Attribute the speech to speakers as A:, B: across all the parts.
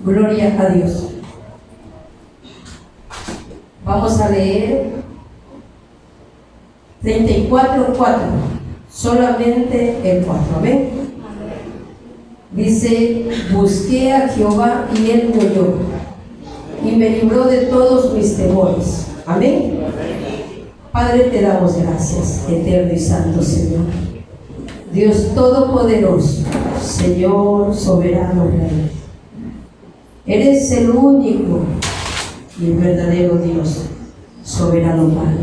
A: Gloria a Dios. Vamos a leer 34:4, solamente el 4, ¿amén? Dice: busqué a Jehová y Él me oyó y me libró de todos mis temores. Amén. Padre, te damos gracias, eterno y santo Señor, Dios todopoderoso, Señor soberano Rey. Eres el único y el verdadero Dios, soberano Padre.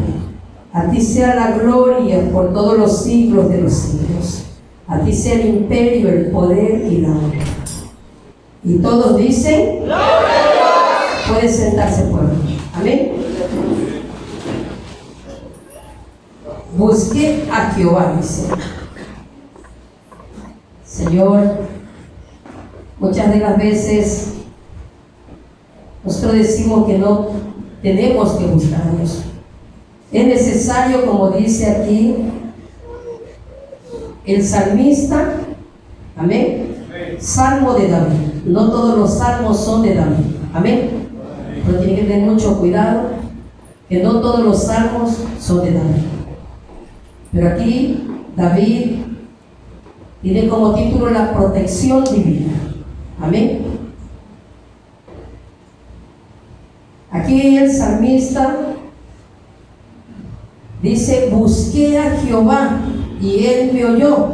A: A ti sea la gloria por todos los siglos de los siglos. A ti sea el imperio, el poder y la honra. Y todos dicen: ¡Gloria a Dios! Puede sentarse, pueblo. Amén. Busqué a Jehová, dice. Señor, muchas de las veces nosotros decimos que no tenemos que buscar a Dios. Es necesario, como dice aquí el salmista, amén, salmo de David. No todos los salmos son de David, amén, pero tiene que tener mucho cuidado, que no todos los salmos son de David. Pero aquí David tiene como título la protección divina, amén. Aquí el salmista dice: busqué a Jehová y Él me oyó.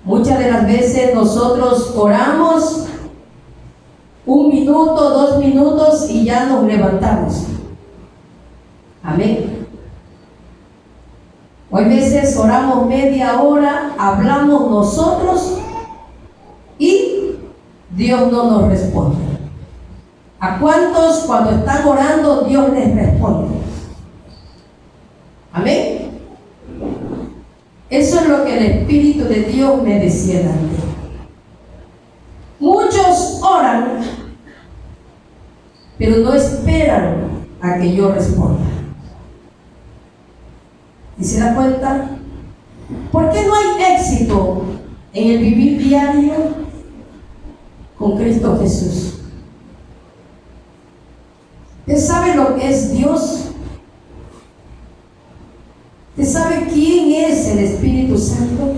A: Muchas de las veces nosotros oramos 1 minuto, 2 minutos y ya nos levantamos. Amén. Hoy veces oramos media hora, hablamos nosotros y Dios no nos responde. ¿A cuántos cuando están orando Dios les responde? Amén. Eso es lo que el Espíritu de Dios me decía antes. Muchos oran, pero no esperan a que yo responda. ¿Y se da cuenta? ¿Por qué no hay éxito en el vivir diario con Cristo Jesús? ¿Usted sabe lo que es Dios? ¿Usted sabe quién es el Espíritu Santo?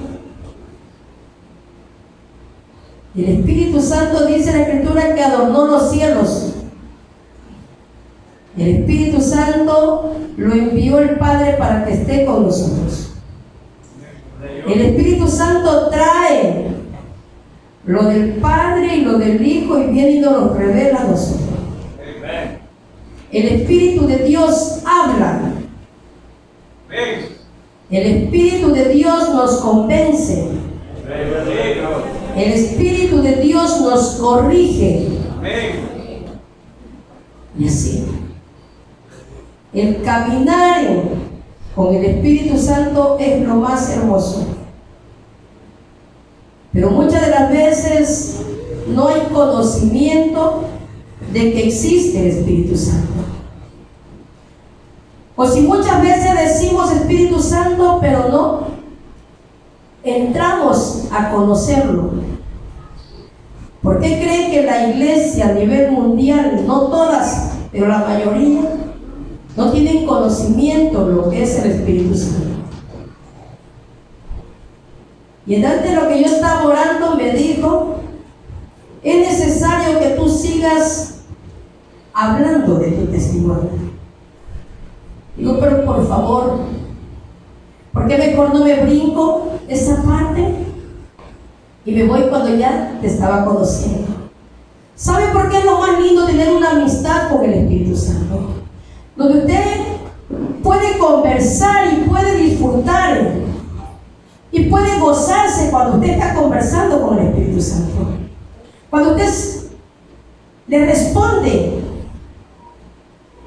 A: El Espíritu Santo dice en la Escritura que adornó los cielos. El Espíritu Santo lo envió el Padre para que esté con nosotros. El Espíritu Santo trae lo del Padre y lo del Hijo y viene y nos lo revela a nosotros. El Espíritu de Dios habla. El Espíritu de Dios nos convence. El Espíritu de Dios nos corrige. Y así, el caminar con el Espíritu Santo es lo más hermoso. Pero muchas de las veces no hay conocimiento de que existe el Espíritu Santo. O si muchas veces decimos Espíritu Santo, pero no entramos a conocerlo. ¿Por qué creen que la iglesia a nivel mundial, no todas, pero la mayoría, no tienen conocimiento de lo que es el Espíritu Santo? Y en ante lo que yo estaba orando me dijo: es necesario que tú sigas hablando de tu testimonio. Digo, pero por favor, ¿por qué mejor no me brinco esa parte y me voy cuando ya te estaba conociendo? ¿Sabe por qué es lo más lindo tener una amistad con el Espíritu Santo? Donde usted puede conversar y puede disfrutar y puede gozarse cuando usted está conversando con el Espíritu Santo. Cuando usted le responde,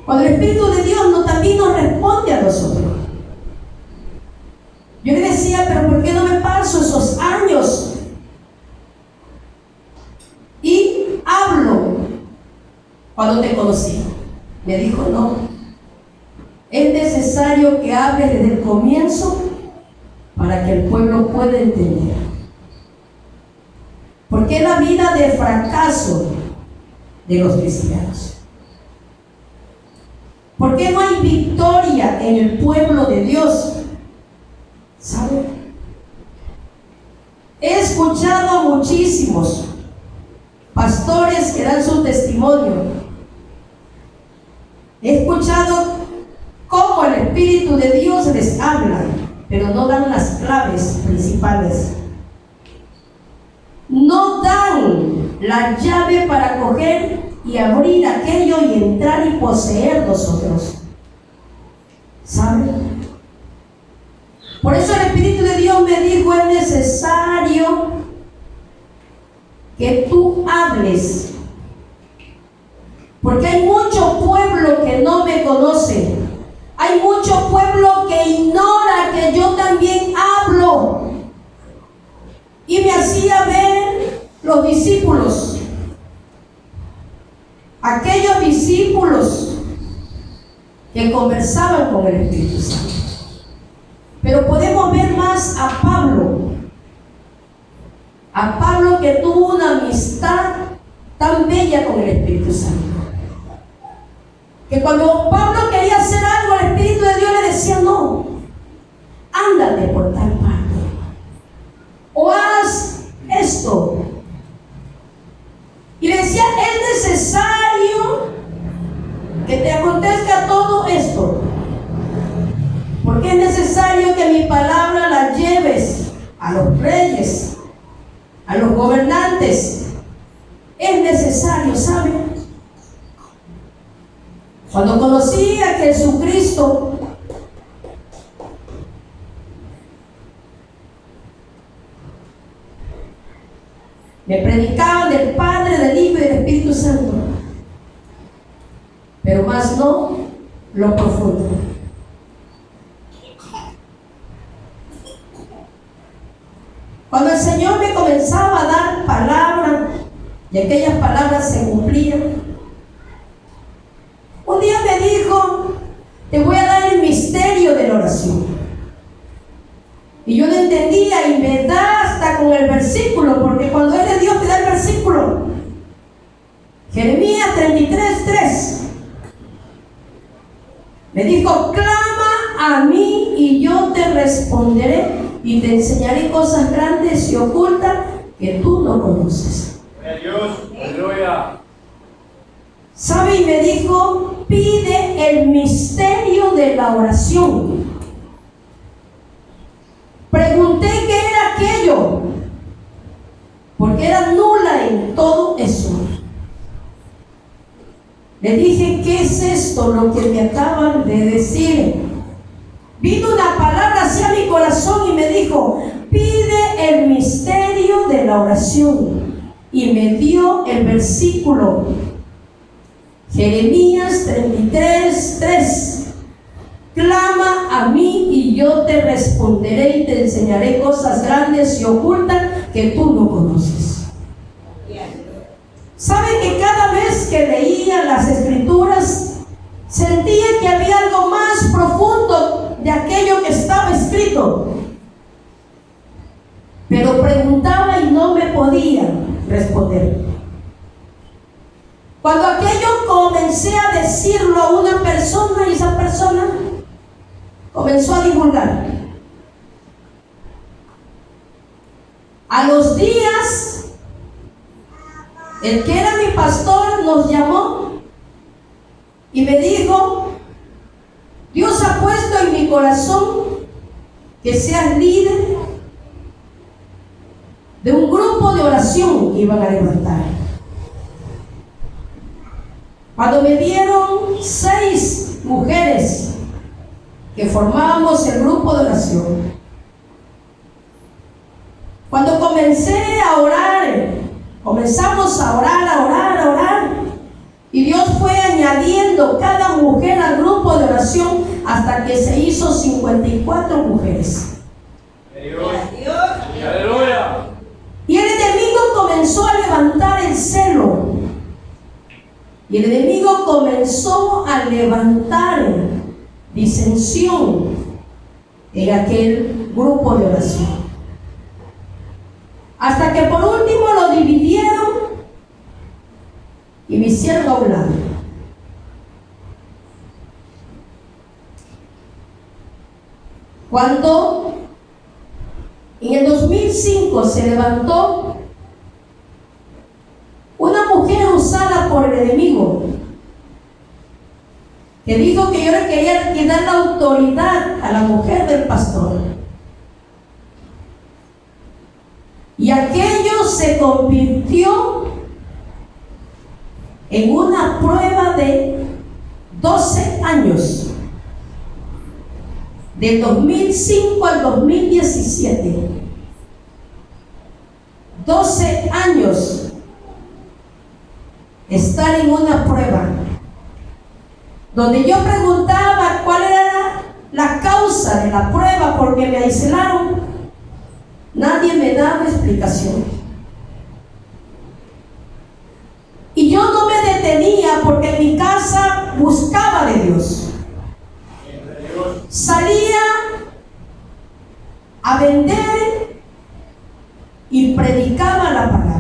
A: cuando el Espíritu de Dios también nos responde a nosotros. Yo le decía, pero ¿por qué no me paso esos años y hablo cuando te conocí? Me dijo, no, Es necesario que hables desde el comienzo para que el pueblo pueda entender. Porque es la vida de fracaso de los cristianos. ¿Por qué no hay victoria en el pueblo de Dios? ¿Saben? He escuchado muchísimos pastores que dan su testimonio. He escuchado cómo el Espíritu de Dios les habla, pero no dan las claves principales. No dan la llave para coger y abrir aquello y entrar y poseer nosotros. ¿Saben? Por eso el Espíritu de Dios me dijo: es necesario que tú hables, porque hay mucho pueblo que no me conoce, hay mucho pueblo que ignora que yo también hablo. Y me hacía ver los discípulos, aquellos discípulos que conversaban con el Espíritu Santo. Pero podemos ver más a Pablo que tuvo una amistad tan bella con el Espíritu Santo, que cuando Pablo quería hacer algo, el Espíritu de Dios le decía: no, ándate por tal parte, o haz esto. Y le decía: es necesario que te acontezca todo esto, porque es necesario que mi palabra la lleves a los reyes, a los gobernantes. Es necesario, ¿saben? Cuando conocí a Jesucristo, me predicaban del Padre, del Hijo y del Espíritu Santo, pero más no lo profundo. Cuando el Señor me comenzaba a dar palabras y aquellas palabras se cumplían, un día me dijo: te voy a dar el misterio de la oración. Y yo no entendía, y me da hasta con el versículo, porque cuando es de Dios te da el versículo. Jeremías 33:3. Me dijo: clama a mí y yo te responderé y te enseñaré cosas grandes y ocultas que tú no conoces. Aleluya. ¿Sabe? Y me dijo: pide el misterio de la oración. Pregunté qué era aquello, porque era nula en todo eso. Le dije: ¿qué es esto lo que me acaban de decir? Vino una palabra hacia mi corazón y me dijo: pide el misterio de la oración. Y me dio el versículo, Jeremías 33:3. Clama a mí y yo te responderé y te enseñaré cosas grandes y ocultas que tú no conoces. ¿Saben que cada vez que leía las Escrituras sentía que había algo más profundo de aquello que estaba escrito? Pero preguntaba y no me podía responder. Cuando aquello comencé a decirlo a una persona, y esa persona comenzó a divulgar. A los días, el que era mi pastor nos llamó y me dijo: Dios ha puesto en mi corazón que seas líder de un grupo de oración que iban a levantar. Cuando me dieron 6 mujeres que formábamos el grupo de oración, cuando comencé a orar, comenzamos a orar, y Dios fue añadiendo cada mujer al grupo de oración hasta que se hizo 54 mujeres. ¡Aleluya! Y el enemigo comenzó a levantar el celo, y el enemigo comenzó a levantar disensión en aquel grupo de oración. Hasta que por último lo dividieron y me hicieron a un lado. Cuando en el 2005 se levantó una mujer usada por el enemigo, que dijo que yo le quería quitar la autoridad a la mujer del pastor. Y aquello se convirtió en una prueba de 12 años, del 2005 al 2017. 12 años estar en una prueba, donde yo preguntaba cuál era la causa de la prueba, porque me aislaron. Nadie me daba explicación. Y yo no me detenía, porque en mi casa buscaba de Dios. Salía a vender y predicaba la palabra.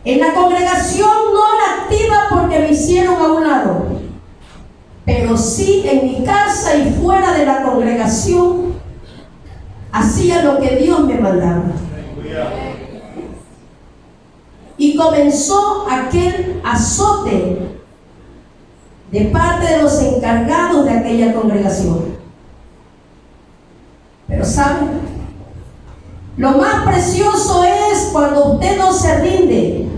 A: En la congregación no era activa porque me hicieron a un lado, pero sí en mi casa y fuera de la congregación hacía lo que Dios me mandaba. Y comenzó aquel azote de parte de los encargados de aquella congregación. Pero ¿saben? Lo más precioso es cuando usted no se rinde.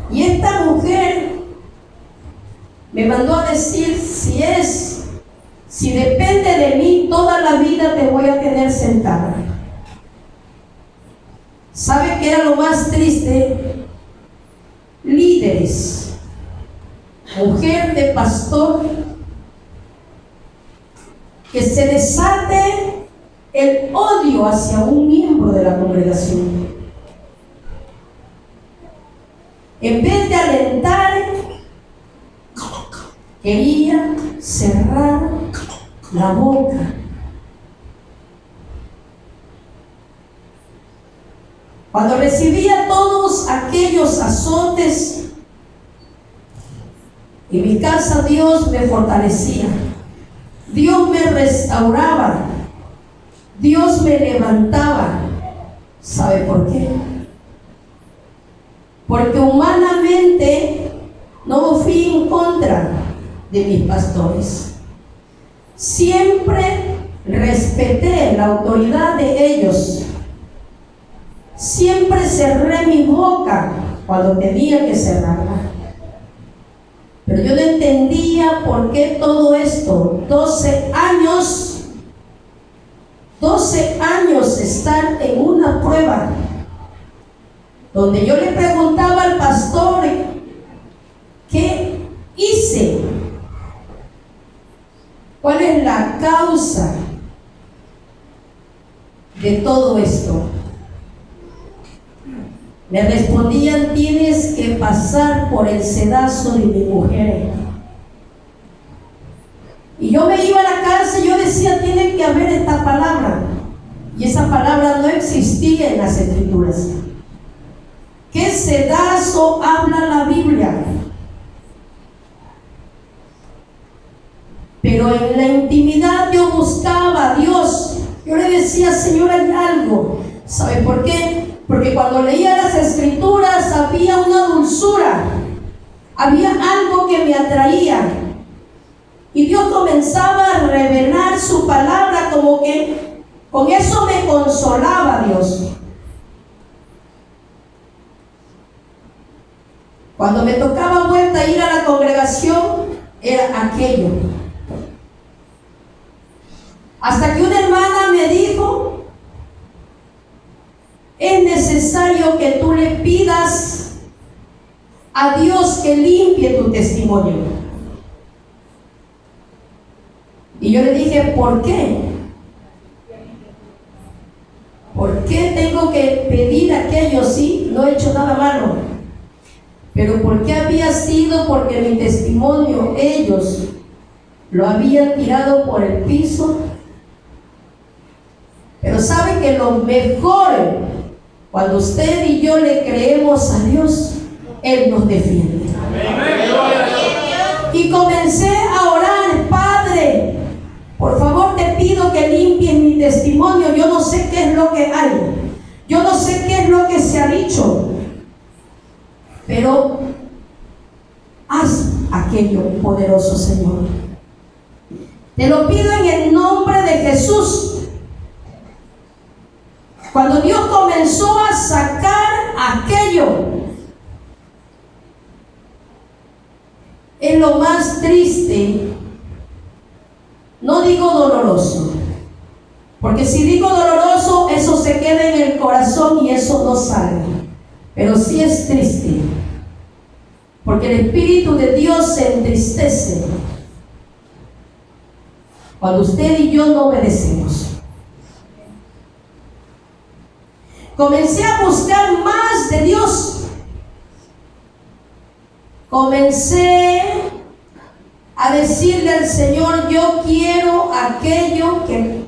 A: Y esta mujer me mandó a decir, si depende de mí, toda la vida te voy a tener sentada. ¿Sabe qué era lo más triste? Líderes, mujer de pastor, que se desate el odio hacia un miembro de la congregación. En vez de alentar, quería cerrar la boca. Cuando recibía todos aquellos azotes, en mi casa Dios me fortalecía, Dios me restauraba, Dios me levantaba. ¿Sabe por qué? Porque humanamente no fui en contra de mis pastores. Siempre respeté la autoridad de ellos. Siempre cerré mi boca cuando tenía que cerrarla. Pero yo no entendía por qué todo esto. 12 años estar en una prueba, donde yo le preguntaba al pastor, ¿qué hice? ¿Cuál es la causa de todo esto? Me respondían, tienes que pasar por el sedazo de mi mujer. Y yo me iba a la casa y yo decía, tiene que haber esta palabra. Y esa palabra no existía en las Escrituras. ¿Qué sedazo habla la Biblia? Pero en la intimidad yo buscaba a Dios. Yo le decía, Señor, hay algo. ¿Sabe por qué? Porque cuando leía las Escrituras había una dulzura, había algo que me atraía. Y Dios comenzaba a revelar su palabra, como que con eso me consolaba Dios. Cuando me tocaba vuelta ir a la congregación, era aquello. Hasta que una hermana me dijo, es necesario que tú le pidas a Dios que limpie tu testimonio. Y yo le dije, ¿por qué? ¿Por qué tengo que pedir aquello si no he hecho nada malo? Pero ¿por qué había sido? Porque mi testimonio, ellos lo habían tirado por el piso. Pero sabe que lo mejor, cuando usted y yo le creemos a Dios, Él nos defiende. Y comencé a orar: Padre, por favor te pido que limpies mi testimonio. Yo no sé qué es lo que hay, yo no sé qué es lo que se ha dicho, pero haz aquello, poderoso Señor. Te lo pido en el nombre de Jesús. Cuando Dios comenzó a sacar aquello, es lo más triste. No digo doloroso, porque si digo doloroso, eso se queda en el corazón y eso no sale. Pero sí es triste, porque el Espíritu de Dios se entristece cuando usted y yo no obedecemos. Comencé a buscar más de Dios. Comencé a decirle al Señor: yo quiero aquello que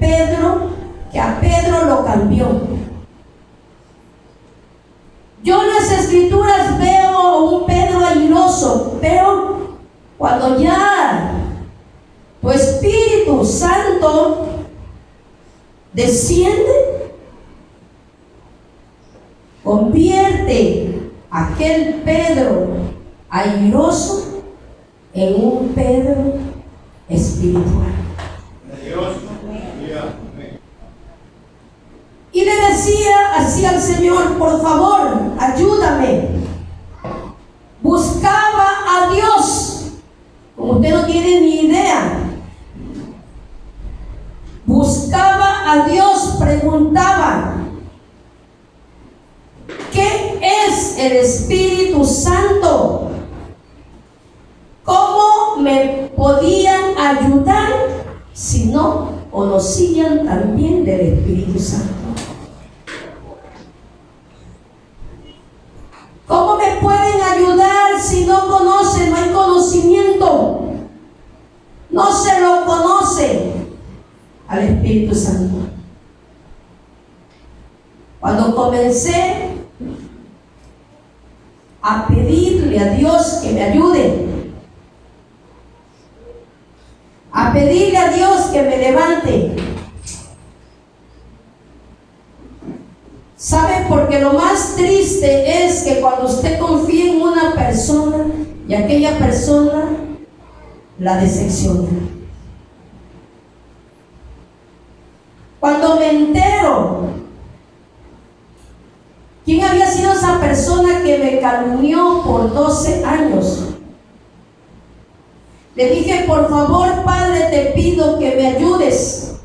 A: a Pedro lo cambió. Yo en las Escrituras veo a un Pedro airoso, pero cuando ya tu Espíritu Santo desciende, convierte aquel Pedro airoso en un Pedro espiritual. Y le decía así al Señor: por favor, ayúdame. Buscaba a Dios, como usted no tiene ni idea. Buscaba a Dios, preguntaba: ¿qué es el Espíritu Santo? ¿Cómo me podían ayudar si no conocían también del Espíritu Santo? ¿Cómo me pueden ayudar si no conocen? No hay conocimiento. No se lo conoce al Espíritu Santo. Cuando comencé a pedirle a Dios que me ayude, a pedirle a Dios que me levante. ¿Sabe? Porque lo más triste es que cuando usted confía en una persona y aquella persona la decepciona. Cuando me entero quién había sido esa persona que me calumnió por 12 años, le dije: por favor, Padre, te pido que me ayudes,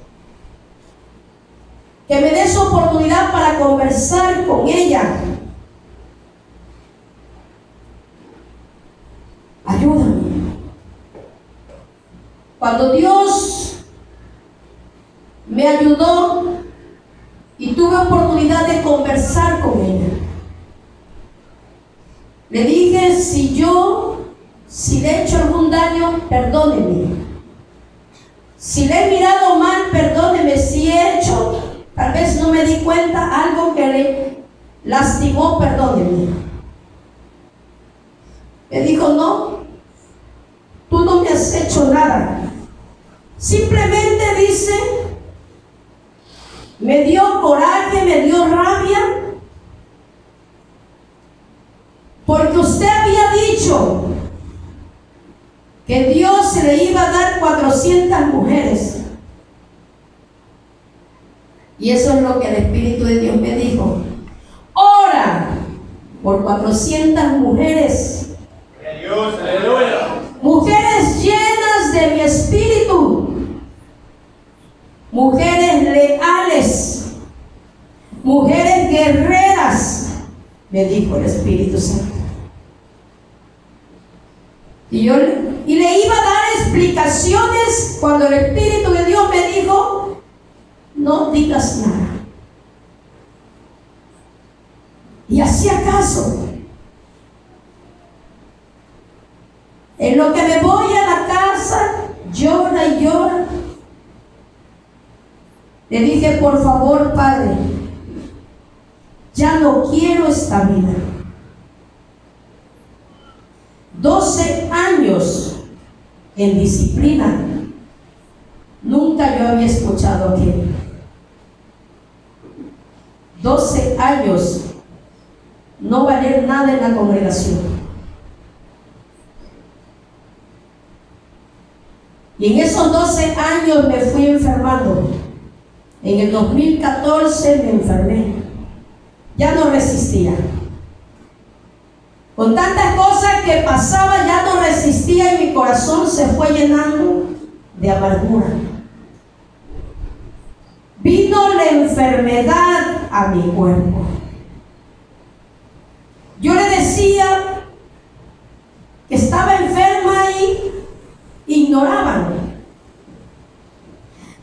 A: que me des oportunidad para conversar con ella. Ayúdame. Cuando Dios me ayudó y tuve oportunidad de conversar con ella, le dije: si le he hecho algún daño, perdóneme. Si le he mirado mal, perdóneme. Si he hecho, tal vez no me di cuenta, algo que le lastimó, perdóneme. Me dijo: no, tú no me has hecho nada. Simplemente dice, me dio coraje, me dio rabia, porque usted había dicho que Dios le iba a dar 400 mujeres. Y eso es lo que el Espíritu de Dios me dijo: ora por 400 mujeres.
B: Dios, aleluya.
A: Mujeres llenas de mi espíritu, mujeres leales, mujeres guerreras, me dijo el Espíritu Santo. Y le iba a dar explicaciones cuando el Espíritu de Dios me dijo: no digas nada. Y hacía caso. En lo que me voy a la casa, llora y llora. Le dije, por favor, Padre, ya no quiero esta vida. 12 años en disciplina. Nunca yo había escuchado aquí. 12 años no valer nada en la congregación. Y en esos 12 años me fui enfermando. En el 2014 me enfermé. Ya no resistía. Con tantas cosas que pasaba, ya no resistía y mi corazón se fue llenando de amargura. Vino la enfermedad a mi cuerpo. Yo le decía que estaba enferma y ignoraban.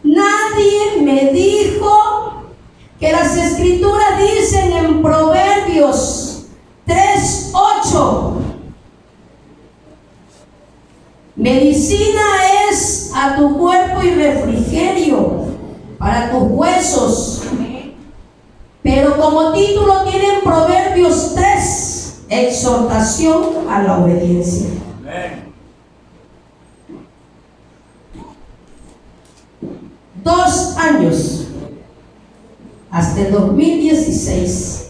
A: Nadie me dijo que las escrituras dicen en Proverbios 3:8, medicina es a tu cuerpo y refrigerio para tus huesos. Pero como título tienen Proverbios 3, exhortación a la obediencia. Amén. 2 años, hasta el 2016,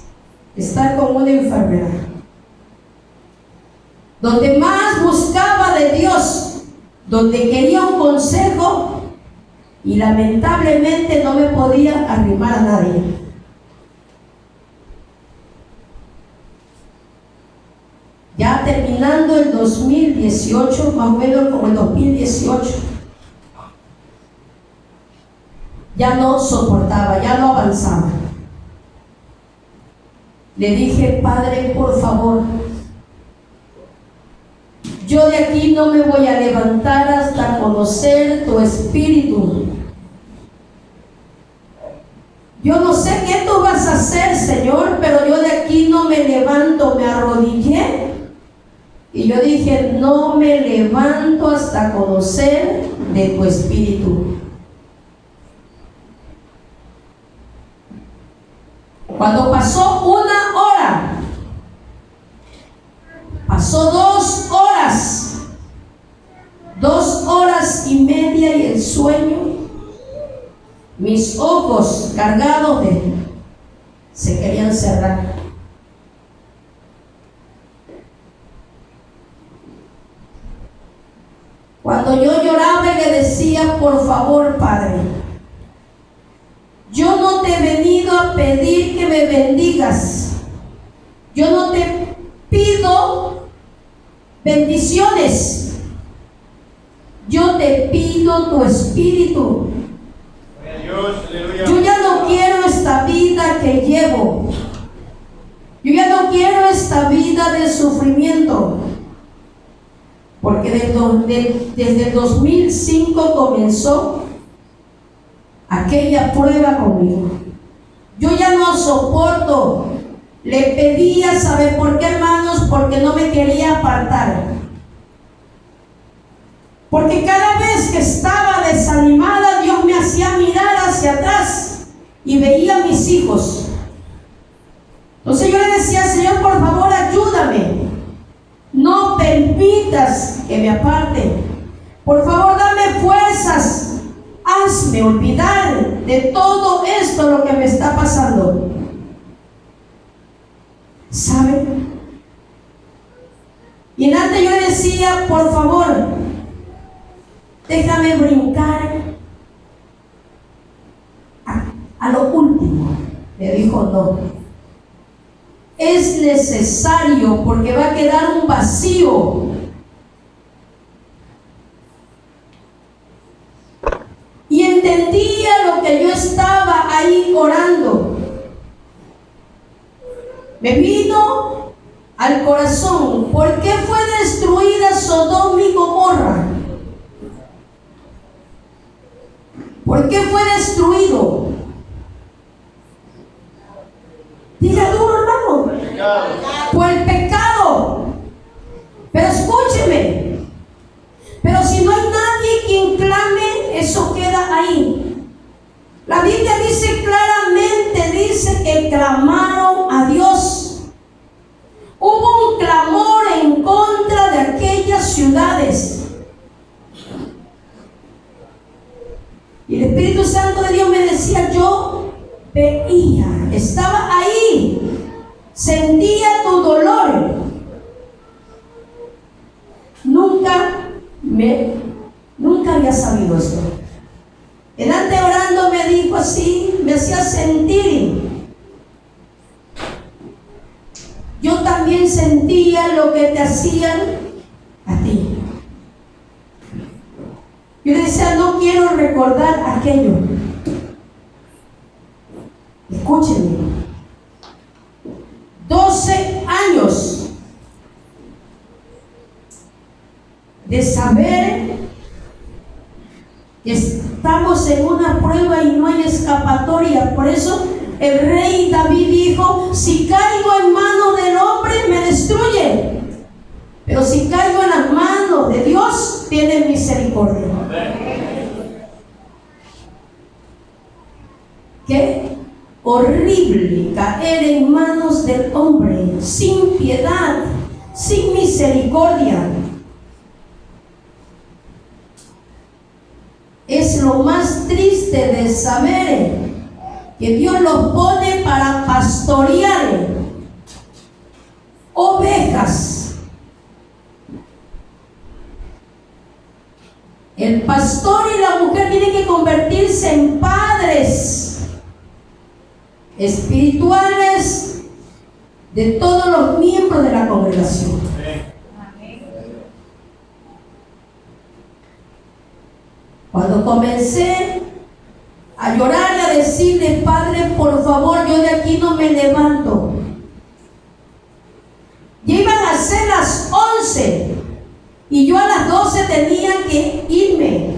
A: estar con una enfermedad, donde más buscaba de Dios, donde quería un consejo y lamentablemente no me podía arrimar a nadie. Ya terminando el 2018, más o menos como el 2018, ya no soportaba, ya no avanzaba. Le dije, Padre, por favor, yo de aquí no me voy a levantar hasta conocer tu espíritu. Yo no sé qué tú vas a hacer, Señor, pero yo de aquí no me levanto. Me arrodillé y yo dije, no me levanto hasta conocer de tu espíritu. Cuando pasó 1 hora, pasó 2 horas, 2 horas y media y el sueño, mis ojos cargados se querían cerrar. Cuando yo lloraba y le decía, por favor, Padre, yo no te he venido a pedir que me bendigas. Yo no te pido bendiciones. Yo te pido tu espíritu. Yo ya no quiero esta vida que llevo. Yo ya no quiero esta vida de sufrimiento. Porque desde el 2005 comenzó aquella prueba conmigo. Yo ya no soporto. Le pedía, ¿sabe por qué, hermanos? Porque no me quería apartar. Porque cada vez que estaba desanimada, Dios me hacía mirar hacia atrás y veía a mis hijos. Entonces yo le decía, Señor, por favor, ayúdame. No permitas que me aparte. Por favor, dame fuerzas. Hazme olvidar de todo esto lo que me está pasando. ¿Sabe? Y en antes yo le decía, por favor, déjame brincar a lo último. Le dijo, no. Es necesario porque va a quedar un vacío. Y entendía lo que yo estaba ahí orando. Me vino al corazón, ¿por qué fue destruida Sodoma y Gomorra? ¿Por qué fue destruido? Diga duro, hermano. Por el pecado. Pero escúcheme, clamaron a Dios. Hubo un clamor en contra de aquellas ciudades. Y el Espíritu Santo de Dios me decía, yo veía, estaba ahí, sentía tu dolor. Nunca había sabido esto. Delante orando me dijo así, me hacía sentir. Yo también sentía lo que te hacían a ti. Yo decía, no quiero recordar aquello. Escúchenme. 12 años de saber que estamos en una prueba y no hay escapatoria. Por eso el rey David dijo, si caigo en manos del hombre me destruye, pero si caigo en las manos de Dios tiene misericordia. Qué horrible caer en manos del hombre, sin piedad, sin misericordia. Es lo más triste de saber que Dios los pone para pastorear ovejas. El pastor y la mujer tienen que convertirse en padres espirituales de todos los miembros de la congregación. Cuando comencé a llorar y a decirle, Padre, por favor, yo de aquí no me levanto. Ya iban a ser las 11 y yo a las 12 tenía que irme.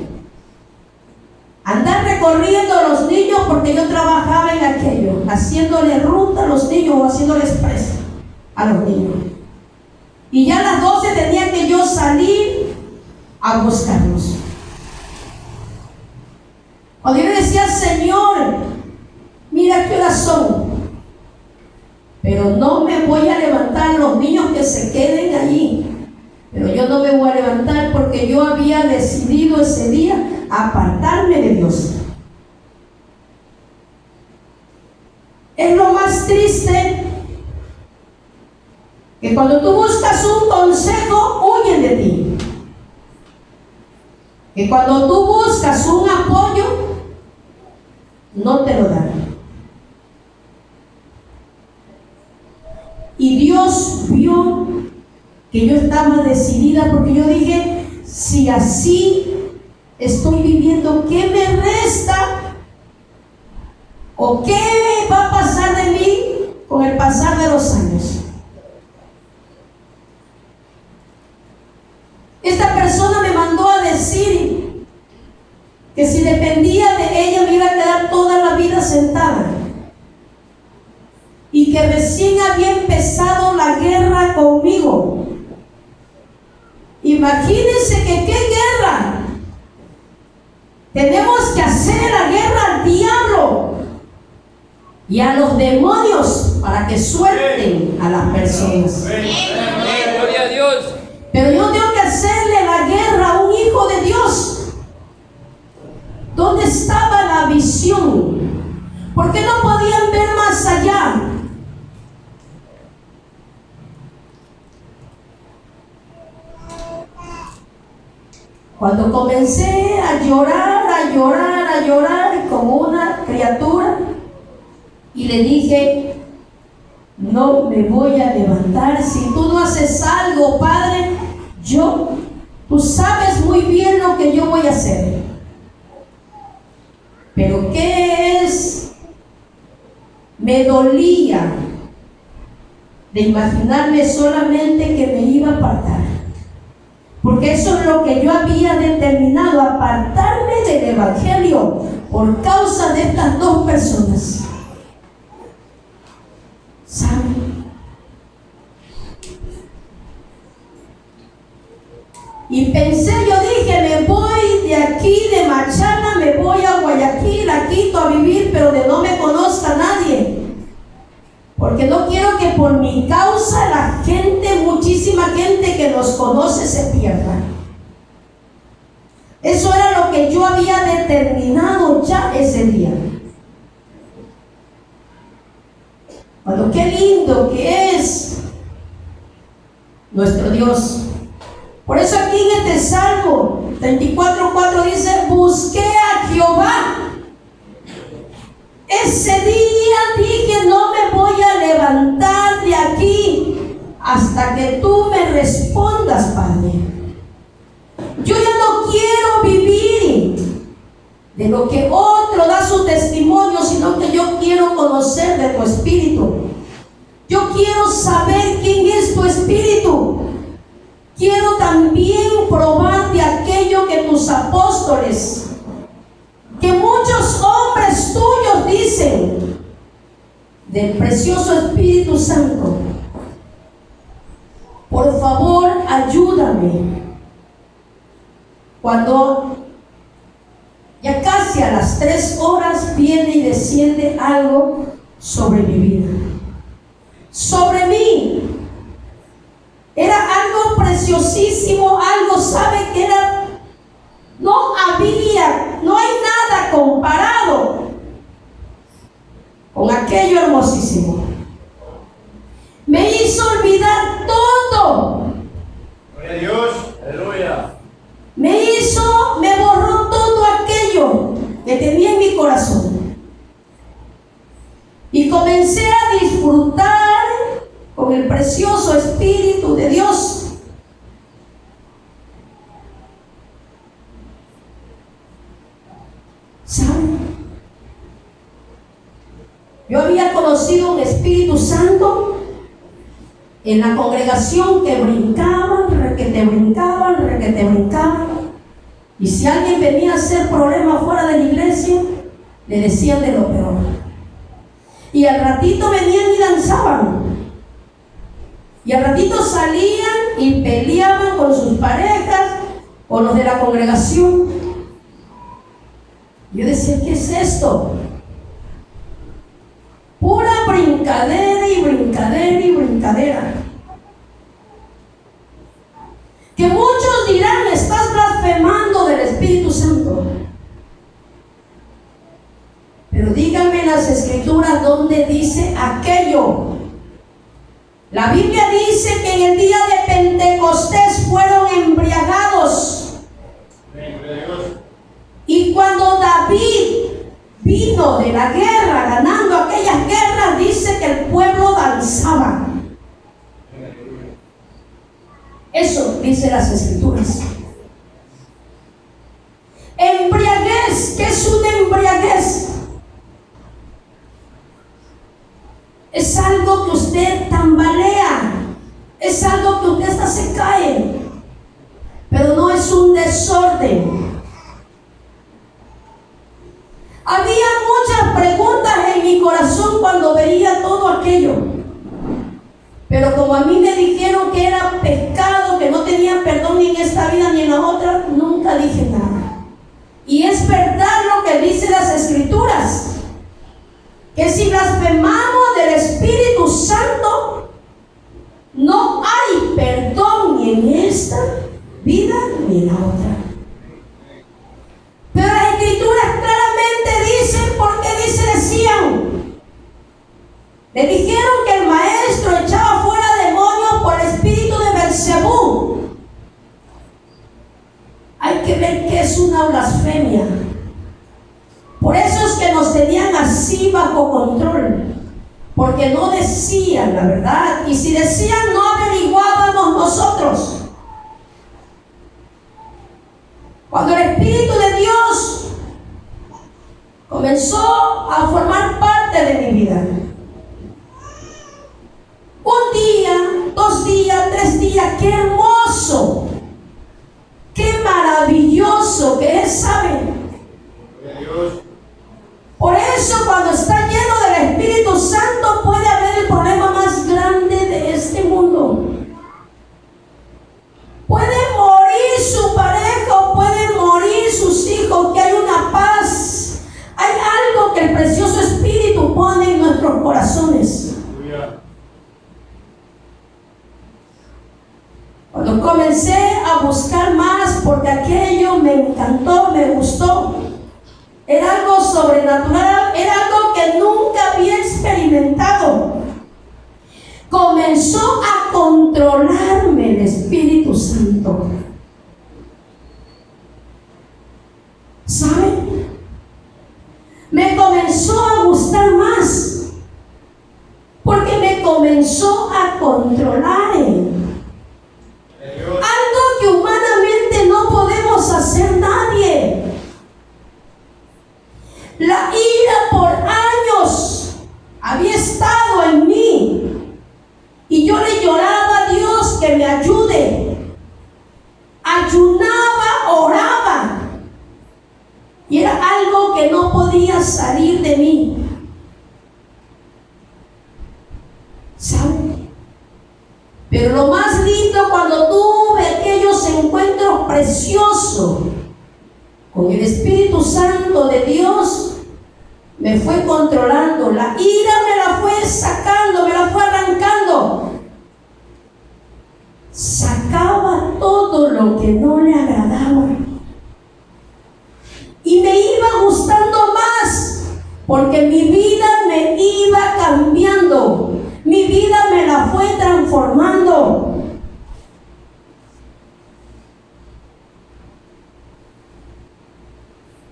A: Andar recorriendo a los niños porque yo trabajaba en aquello, haciéndole ruta a los niños o haciéndoles presa a los niños. Y ya a las 12 tenía que yo salir a buscarlos. Cuando yo decía, Señor, mira qué horas son, pero no me voy a levantar, los niños que se queden allí, pero yo no me voy a levantar porque yo había decidido ese día apartarme de Dios. Es lo más triste que cuando tú buscas un consejo, huyen de ti. Que cuando tú buscas un apoyo, no te lo dan. Y Dios vio que yo estaba decidida, porque yo dije, si así estoy viviendo, ¿qué me resta? ¿O qué va a pasar de mí con el pasar de los años? Esta persona me mandó a decir que si dependía de ella me iba a quedar toda la vida sentada, y que recién había empezado la guerra conmigo. Imagínense que qué guerra. Tenemos que hacer la guerra al diablo y a los demonios para que suelten a las personas.
B: Gloria a Dios.
A: Pero yo tengo que hacerle la guerra a un hijo de Dios. ¿Dónde estaba la visión? ¿Por qué no podían ver más allá? Cuando comencé a llorar como una criatura, y le dije, no me voy a levantar si tú no haces algo, Padre. Tú sabes muy bien lo que yo voy a hacer. Pero ¿qué es? Me dolía de imaginarme solamente que me iba a apartar. Porque eso es lo que yo había determinado, apartarme del Evangelio por causa de estas dos personas. ¿Saben? Y pensé, yo dije, me voy de aquí, de Machala, me voy a Guayaquil, a Quito a vivir, pero de no me conozca nadie. Porque no quiero que por mi causa la gente, muchísima gente que nos conoce, se pierda. Eso era lo que yo había determinado ya ese día. Bueno, qué lindo que es nuestro Dios. Por eso aquí en este Salmo 34:4 dice: busqué a Jehová. Ese día dije: no me voy a levantar de aquí hasta que tú me respondas, Padre. Yo ya no quiero vivir de lo que otro da su testimonio, sino que yo quiero conocer de tu espíritu. Yo quiero saber quién es tu espíritu. Quiero también probar de aquello que tus apóstoles, que muchos hombres tuyos dicen, del precioso Espíritu Santo. Por favor, ayúdame. Cuando ya casi a las 3 horas viene y desciende algo sobre mi vida, sobre mí. Era algo preciosísimo, algo, ¿sabe que era? No hay nada comparado con aquello hermosísimo. Me hizo olvidar todo.
B: Gloria a Dios. Aleluya.
A: Me borró todo aquello que tenía en mi corazón. Y comencé a disfrutar con el precioso Espíritu de Dios. ¿Saben? Yo había conocido un Espíritu Santo en la congregación que brincaban, requete brincaban. Y si alguien venía a hacer problema fuera de la iglesia, le decían de lo peor. Y al ratito venían y danzaban. Y al ratito salían y peleaban con sus parejas, con los de la congregación. Yo decía: ¿qué es esto? Pura brincadera y brincadera y brincadera. Que muchos dirán: estás blasfemando del Espíritu Santo. Pero díganme en las Escrituras dónde dice aquello. La Biblia dice que en el día de Pentecostés fueron embriagados. Y cuando David vino de la guerra, ganando aquellas guerras, dice que el pueblo danzaba. Eso dice las Escrituras. Embriaguez. ¿Qué es una embriaguez? Es algo que usted tambalea, es algo que usted hasta se cae, pero no es un desorden. Había muchas preguntas en mi corazón cuando veía todo aquello, pero como a mí me dijeron que era pecado, que no tenía perdón ni en esta vida ni en la otra, nunca dije nada. Y es verdad lo que dicen las Escrituras, que si blasfemamos del Espíritu Santo, no hay perdón ni en esta vida ni en la otra. Pero las Escrituras claramente dicen, porque decían, le dijeron que el maestro echaba fuera demonios por el espíritu de Belcebú. Hay que ver qué es una blasfemia. Por eso es que nos tenían así bajo control, porque no decían la verdad, y si decían no averiguábamos nosotros. Cuando el Espíritu de Dios comenzó a formar parte de mi vida, 1 día, 2 días, 3 días, qué hermoso, qué maravilloso que es, ¿saben? Por eso cuando está lleno del Espíritu Santo puede haber el problema más grande de este mundo. Puede morir su pareja, pueden morir sus hijos, que hay una paz. Hay algo que el precioso Espíritu pone en nuestros comencé a buscar más porque aquello me encantó, me gustó. Era algo sobrenatural, era algo que nunca había experimentado. Comenzó a controlarme el Espíritu Santo. ¿Saben? Me comenzó a gustar más porque me comenzó a controlar él. Algo que humanamente no podemos hacer nadie. La ira por años había estado en mí y yo le lloraba a Dios que me ayude. Ayunaba, oraba y era algo que no podía salir de mí. ¿Saben? Pero lo más lindo cuando tuve aquellos encuentros preciosos con el Espíritu Santo de Dios, me fue controlando. La ira me la fue sacando, me la fue arrancando. Sacaba todo lo que no le agradaba. Y me iba gustando más, porque mi vida me iba cambiando. Mi vida me la fue transformando.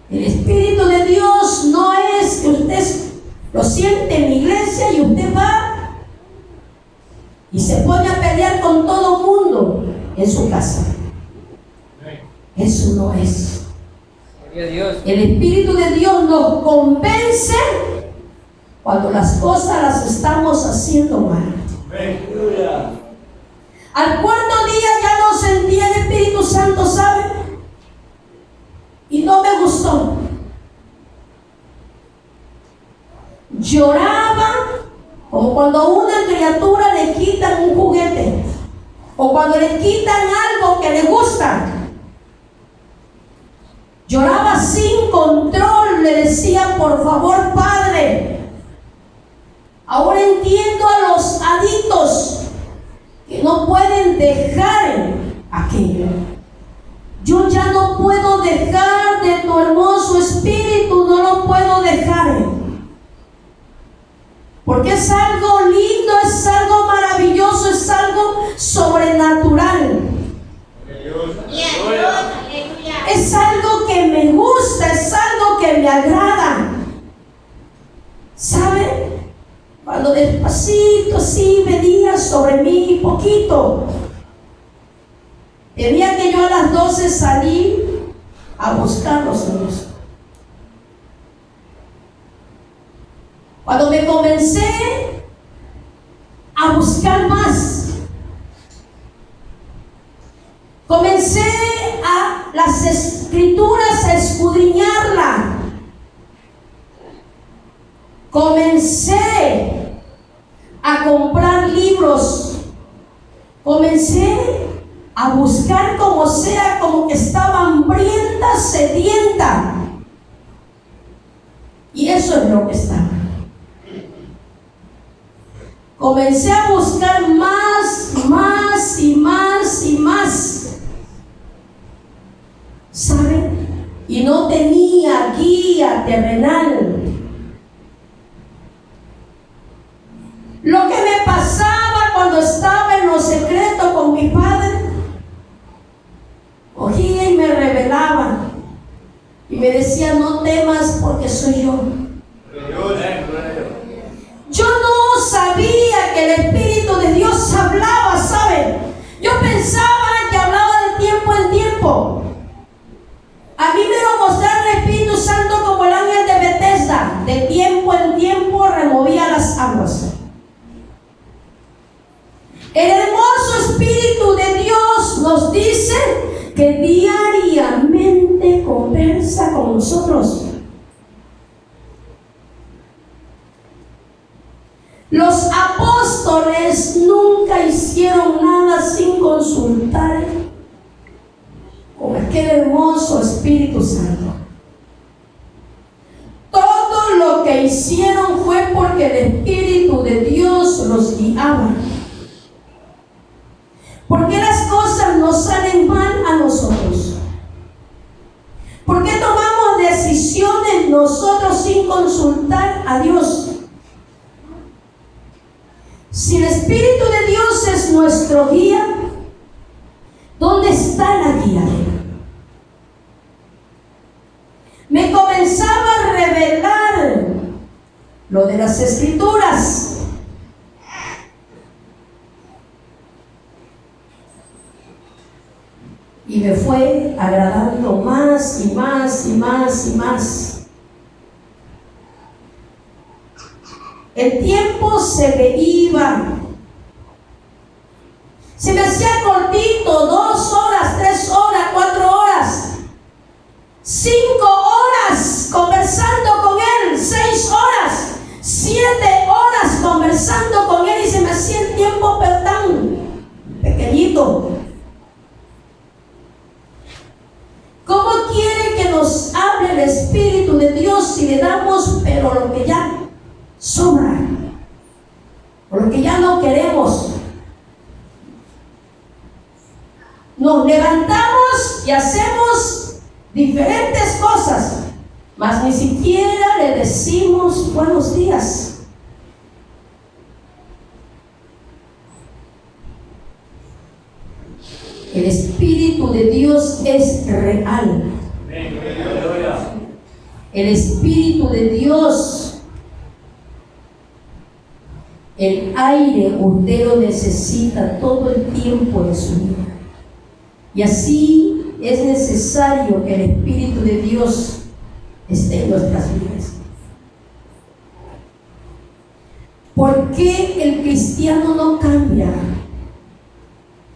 A: El Espíritu de Dios no es que usted lo siente en la iglesia y usted va y se pone a pelear con todo el mundo en su casa. Eso no es. El Espíritu de Dios nos convence cuando las cosas las estamos haciendo mal. Al cuarto día ya no sentía el Espíritu Santo, ¿sabe? Y no me gustó. Lloraba como cuando a una criatura le quitan un juguete o cuando le quitan algo que le gusta. Lloraba sin control, le decía: por favor, Padre. Ahora entiendo a los adictos que no pueden dejar aquello. Yo ya no puedo dejar de tu hermoso Espíritu, no lo puedo dejar. Porque es algo lindo, es algo maravilloso, es algo sobrenatural. Es algo que me gusta, es algo que me agrada. ¿Sabe? Cuando despacito así venía sobre mí poquito, tenía que yo a las 12 salir a buscarlos a Dios. Cuando me comencé a buscar más, comencé a las Escrituras a escudriñarla. Comencé a comprar libros. Comencé a buscar como sea, como que estaba hambrienta, sedienta. Y eso es lo que estaba. Comencé a buscar más y más y más. ¿Saben? Y no tenía guía terrenal. Lo que me pasaba cuando estaba en lo secreto con mi padre, cogía y me revelaba y me decía: no temas porque soy yo. Yo no sabía que el Espíritu de Dios hablaba, ¿saben? Yo pensaba que hablaba de tiempo en tiempo. A mí me lo mostraba el Espíritu Santo como el ángel de Bethesda. De tiempo en tiempo removía las aguas. El hermoso Espíritu de Dios nos dice que diariamente conversa con nosotros. Los apóstoles nunca hicieron nada sin consultar con aquel hermoso Espíritu Santo. Todo lo que hicieron fue porque el Espíritu de Dios los guiaba. Porque las cosas nos consultar a Dios. Si el Espíritu de Dios es nuestro guía, ¿dónde está la guía de Él? Me comenzaba a revelar lo de las Escrituras. Y me fue agradando más y más y más y más. El tiempo se me iba. Se me hacía cortito, 2 horas, 3 horas, 4 horas, 5 horas conversando con Él, 6 horas, 7 horas conversando con Él, y se me hacía el tiempo pero tan pequeñito. ¿Cómo quiere que nos hable el Espíritu de Dios si le damos pero lo que ya sobra, o lo que ya no queremos? Nos levantamos y hacemos diferentes cosas, mas ni siquiera le decimos buenos días. El Espíritu de Dios es real. El Espíritu de Dios, el aire usted lo necesita todo el tiempo de su vida. Y así es necesario que el Espíritu de Dios esté en nuestras vidas. ¿Por qué el cristiano no cambia?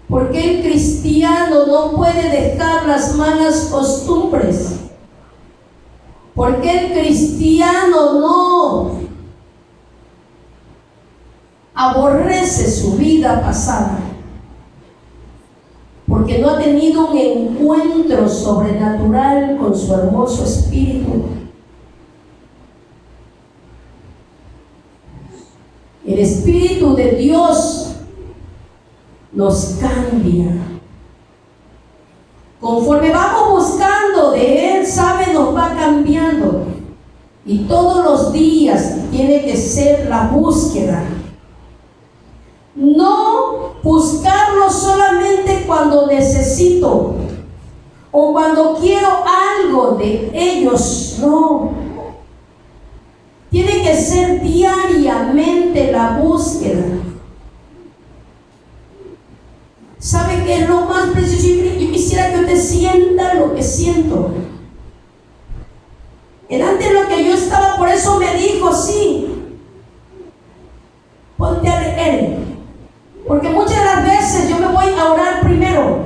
A: ¿Por qué el cristiano no puede dejar las malas costumbres? ¿Por qué el cristiano no aborrece su vida pasada? Porque no ha tenido un encuentro sobrenatural con su hermoso Espíritu. El Espíritu de Dios nos cambia. Conforme vamos buscando de Él, sabe, nos va cambiando. Y todos los días tiene que ser la búsqueda. No buscarlo solamente cuando necesito o cuando quiero algo de ellos, no. Tiene que ser diariamente la búsqueda. ¿Sabe qué es lo más precioso? Yo quisiera que usted sienta lo que siento. Delante de lo que yo estaba, por eso me dijo, sí, ponte a leer. Porque muchas de las veces yo me voy a orar primero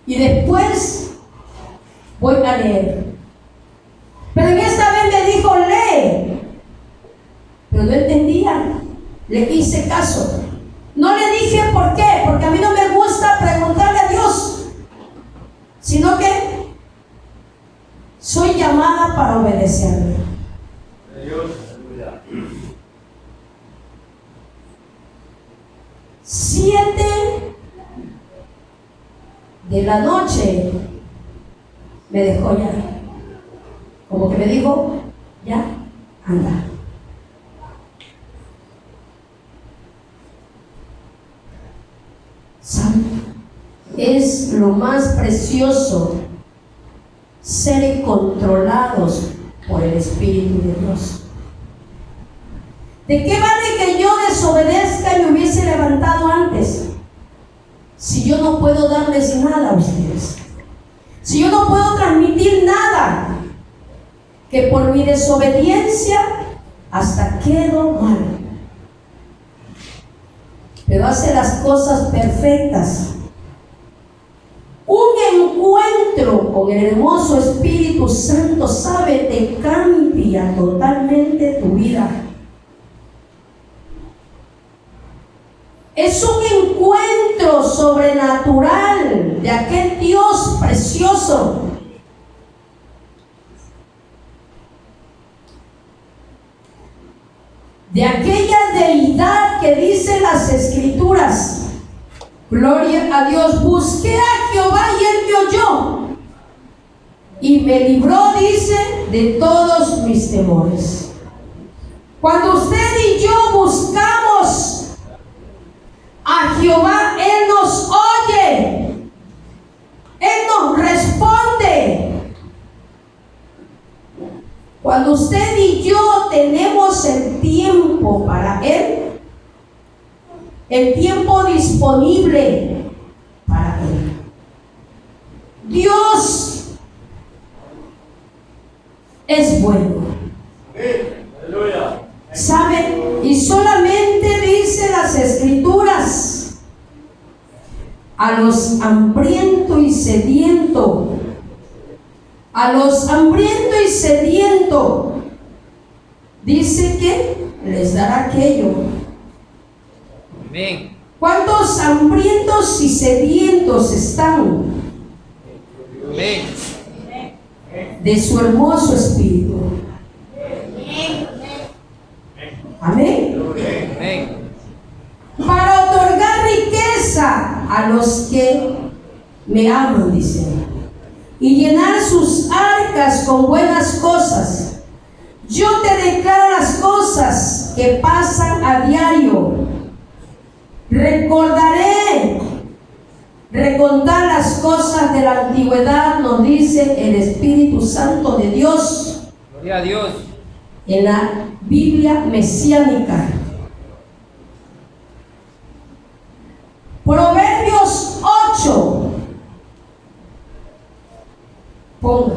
A: y después voy a leer. Pero en esta vez me dijo, lee. Pero no entendía. Le hice caso. No le dije por qué, porque a mí no me gusta preguntarle a Dios, sino que soy llamada para obedecerle. 7 de la noche me dejó ya. Como que me dijo, ya, anda. Es lo más precioso, ser controlados por el Espíritu de Dios. ¿De qué vale que yo desobedezca y me hubiese levantado antes? Si yo no puedo darles nada a ustedes, si yo no puedo transmitir nada, que por mi desobediencia hasta quedo mal. Pero hace las cosas perfectas. Un encuentro con el hermoso Espíritu Santo, sabe, te cambia totalmente tu vida. Es un encuentro sobrenatural de aquel Dios precioso. De aquella deidad que dicen las Escrituras. Gloria a Dios. Busqué a Jehová y Él me oyó y me libró, dice, de todos mis temores. Cuando usted y yo buscamos a Jehová, Él nos oye, Él nos responde. Cuando usted y yo tenemos el tiempo para Él, el tiempo disponible para Él, Dios es bueno.
B: Aleluya.
A: ¿Saben? Y solamente dice las Escrituras: a los hambrientos y sedientos, a los hambrientos y sedientos, dice que les dará aquello.
C: Amén.
A: ¿Cuántos hambrientos y sedientos están
C: Amén.
A: de su hermoso espíritu? Amén.
C: Amén.
A: Para otorgar riqueza a los que me aman, dice, y llenar sus arcas con buenas cosas. Yo te declaro las cosas que pasan a diario. Recordar las cosas de la antigüedad, nos dice el Espíritu Santo de Dios
C: Gloria a Dios.
A: en la Biblia mesiánica. Proverbios 8. Ponga.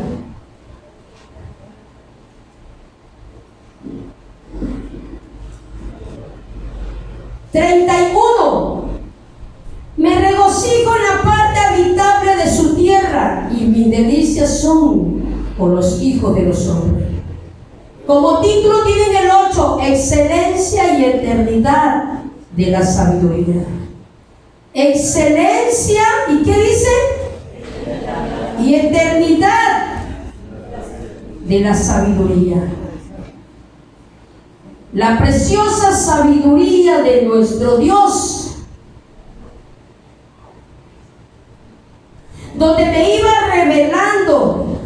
A: "31. Me regocijo en la parte habitable de su tierra, y mis delicias son con los hijos de los hombres". Como título tienen el 8, excelencia y eternidad de la sabiduría. Excelencia, ¿y qué dice? Y eternidad de la sabiduría. La preciosa sabiduría de nuestro Dios, donde me iba revelando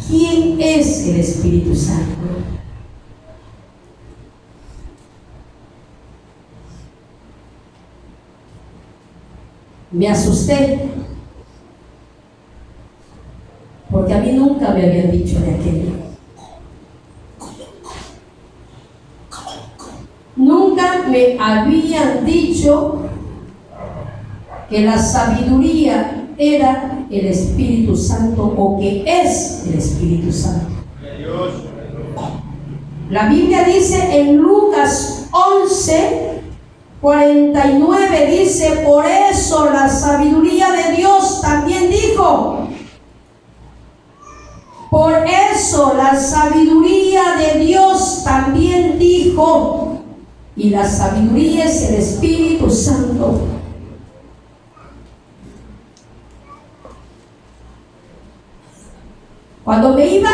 A: quién es el Espíritu Santo. Me asusté, porque a mí nunca me habían dicho de aquello. Nunca me habían dicho que la sabiduría era el Espíritu Santo, o que es el Espíritu Santo. La Biblia dice en Lucas 11:49, dice: por eso la sabiduría de Dios también dijo. Por eso la sabiduría de Dios también dijo. Y la sabiduría es el Espíritu Santo. Cuando me iba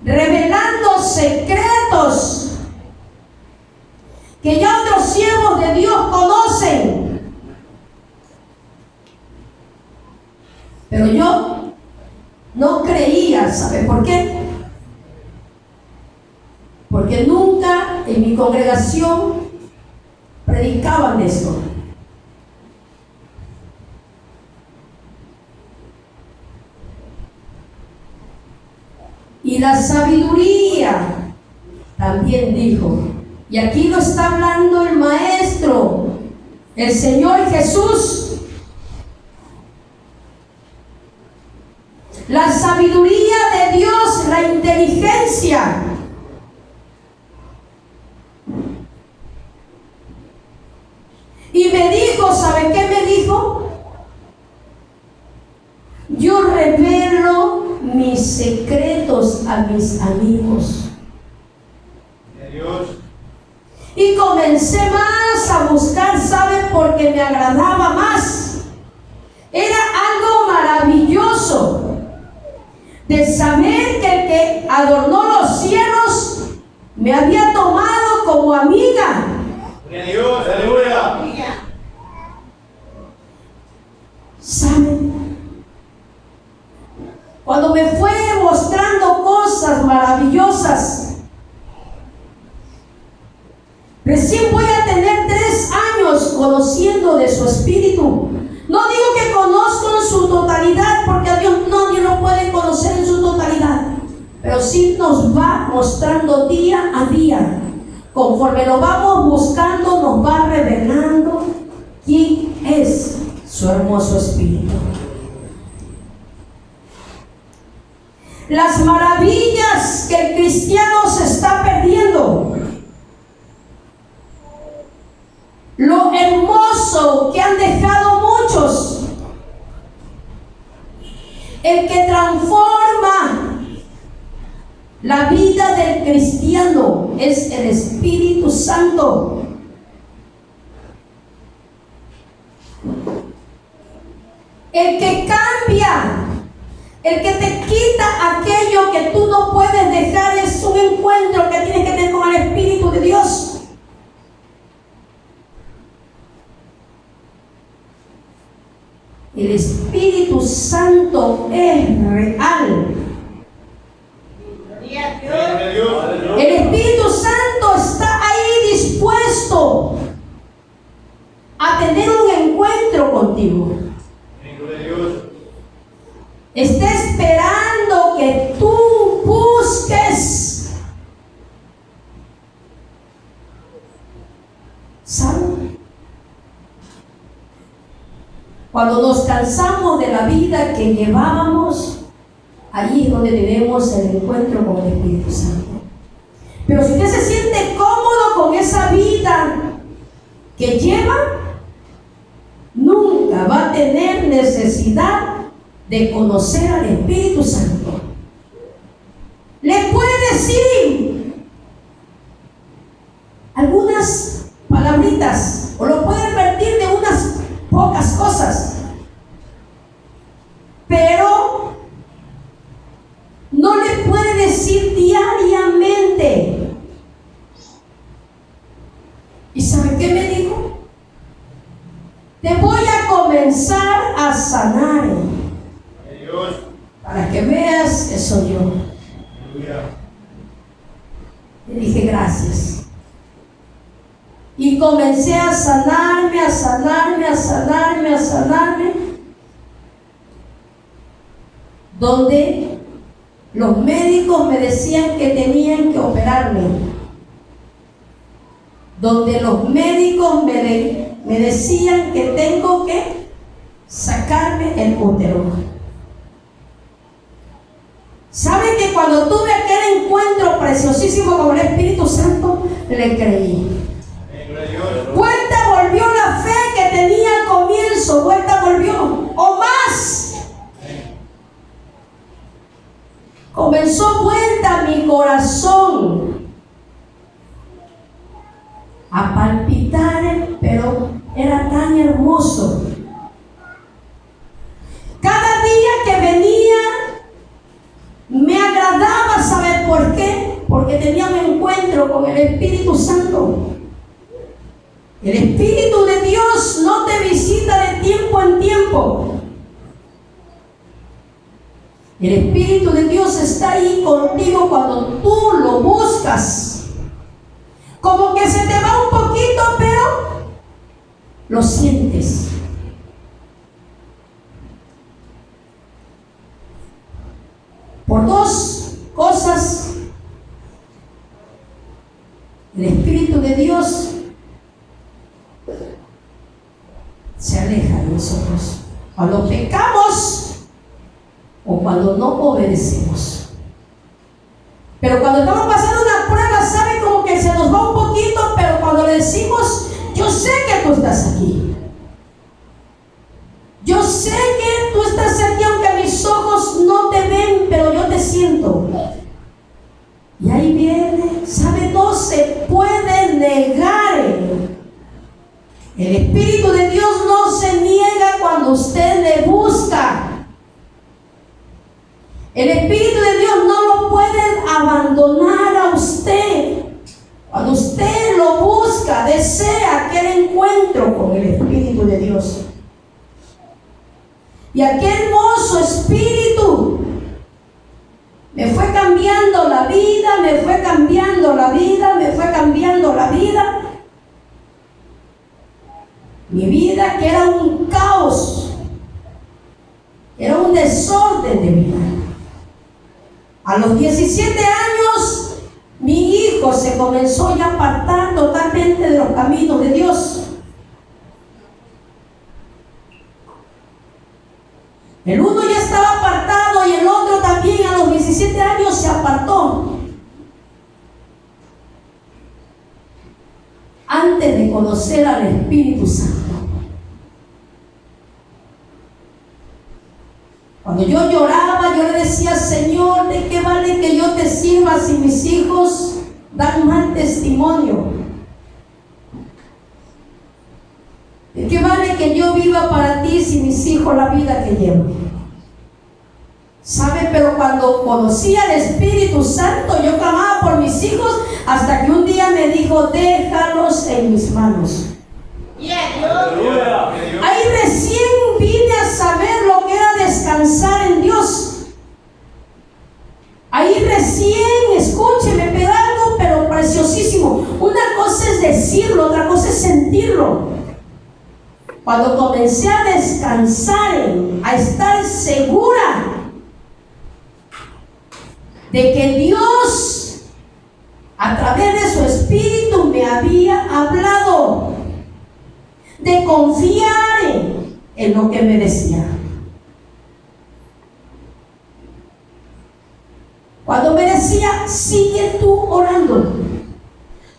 A: revelando secretos que ya otros siervos de Dios conocen, pero yo no creía. ¿Sabe por qué? Porque nunca en mi congregación predicaban esto. Y la sabiduría también dijo, y aquí lo está hablando el Maestro, el Señor Jesús. La sabiduría de Dios, la inteligencia. Y me dijo, ¿sabe qué me dijo? Yo revelo mis secretos a mis amigos. Y comencé más a buscar, ¿sabe? Porque me agradaba más. Era algo maravilloso de saber que el que adornó los cielos me había tomado como amiga.
B: Dios, aleluya.
A: ¿Saben? Cuando me fue mostrando cosas maravillosas. Recién voy a tener 3 años conociendo de su espíritu. No digo que conozco en su totalidad, porque a Dios nadie lo puede conocer en su totalidad, pero sí nos va mostrando día a día. Conforme lo vamos buscando, nos va revelando quién es su hermoso espíritu. Las maravillas que el cristiano se está perdiendo, lo hermoso que han dejado muchos, el que transforma la vida del cristiano es el Espíritu Santo. El que cambia, el que te quita aquello que tú no puedes dejar, es un encuentro que tienes que tener con el Espíritu de Dios. El Espíritu Santo es real. El Espíritu Santo está ahí dispuesto a tener un encuentro contigo. Está esperando que tú busques. ¿Sabes? Cuando nos cansamos de la vida que llevábamos, allí es donde tenemos el encuentro con el Espíritu Santo. Pero si usted se siente cómodo con esa vida que lleva, nunca va a tener necesidad de conocer al Espíritu Santo. Le puede decir algunas palabritas o lo puede advertir de unas pocas cosas, pero no le puede decir diariamente. ¿Y sabe qué me dijo? Te voy a comenzar a sanar para que veas que soy yo. Le dije gracias. Y comencé a sanarme, a sanarme, a sanarme, a sanarme. Donde los médicos me decían que tenían que operarme. Donde los médicos me decían que tengo que sacarme el útero. ¿Sabe que cuando tuve aquel encuentro preciosísimo con el Espíritu Santo, le creí? Vuelta volvió la fe que tenía al comienzo, vuelta volvió, o más. Comenzó vuelta mi corazón a palpitar, pero era tan hermoso. Cada día que venía me agradaba. ¿Saber por qué? Porque tenía un encuentro con el Espíritu Santo. El Espíritu de Dios no te visita de tiempo en tiempo. El Espíritu de Dios está ahí contigo cuando tú lo buscas. Como que se te va un poquito, pero lo sientes. Por 2 cosas, el Espíritu de Dios se aleja de nosotros cuando pecamos o cuando no obedecemos. Pero cuando estamos pasando una prueba, sabe como que se nos va un poquito, pero cuando le decimos, yo sé que tú estás aquí, yo sé que tú estás aquí, aunque mis ojos no te ven, pero yo te siento. Y ahí viene, sabe, no se puede negar. El Espíritu de Dios no se niega cuando usted le busca. El Espíritu de Dios no lo puede abandonar a usted. Cuando usted lo busca, desea aquel encuentro con el Espíritu de Dios. Y aquel hermoso Espíritu Me fue cambiando la vida, me fue cambiando la vida, me fue cambiando la vida. Mi vida, que era un caos, era un desorden de vida. A los 17 años, mi hijo se comenzó ya a apartar totalmente de los caminos de Dios. El uno ya estaba apartado y el otro también a los 17 años se apartó. Antes de conocer al Espíritu Santo. Cuando yo lloraba, yo le decía: Señor, ¿de qué vale que yo te sirva si mis hijos dan mal testimonio? ¿De qué vale que yo viva para ti si mis hijos la vida que llevan? ¿Sabe? Pero cuando conocí al Espíritu Santo, yo clamaba por mis hijos hasta que un día me dijo: déjalos en mis manos. Ahí recién vine a saber lo que era descansar en Dios. Ahí recién, escúcheme, pero algo pero preciosísimo. Una cosa es decirlo, otra cosa es sentirlo. Cuando comencé a descansar, a estar segura de que Dios, a través de su Espíritu, me había hablado, de confiar en lo que me decía. Cuando me decía: sigue tú orando,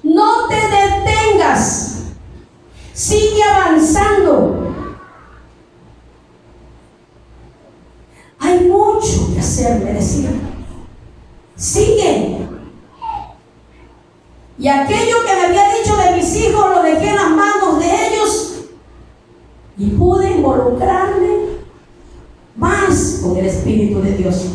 A: no te detengas, sigue avanzando. Hay mucho que hacer, me decía. Sigue. Y aquello que me había dicho de mis hijos lo dejé en las manos de ellos y pude involucrarme más con el Espíritu de Dios.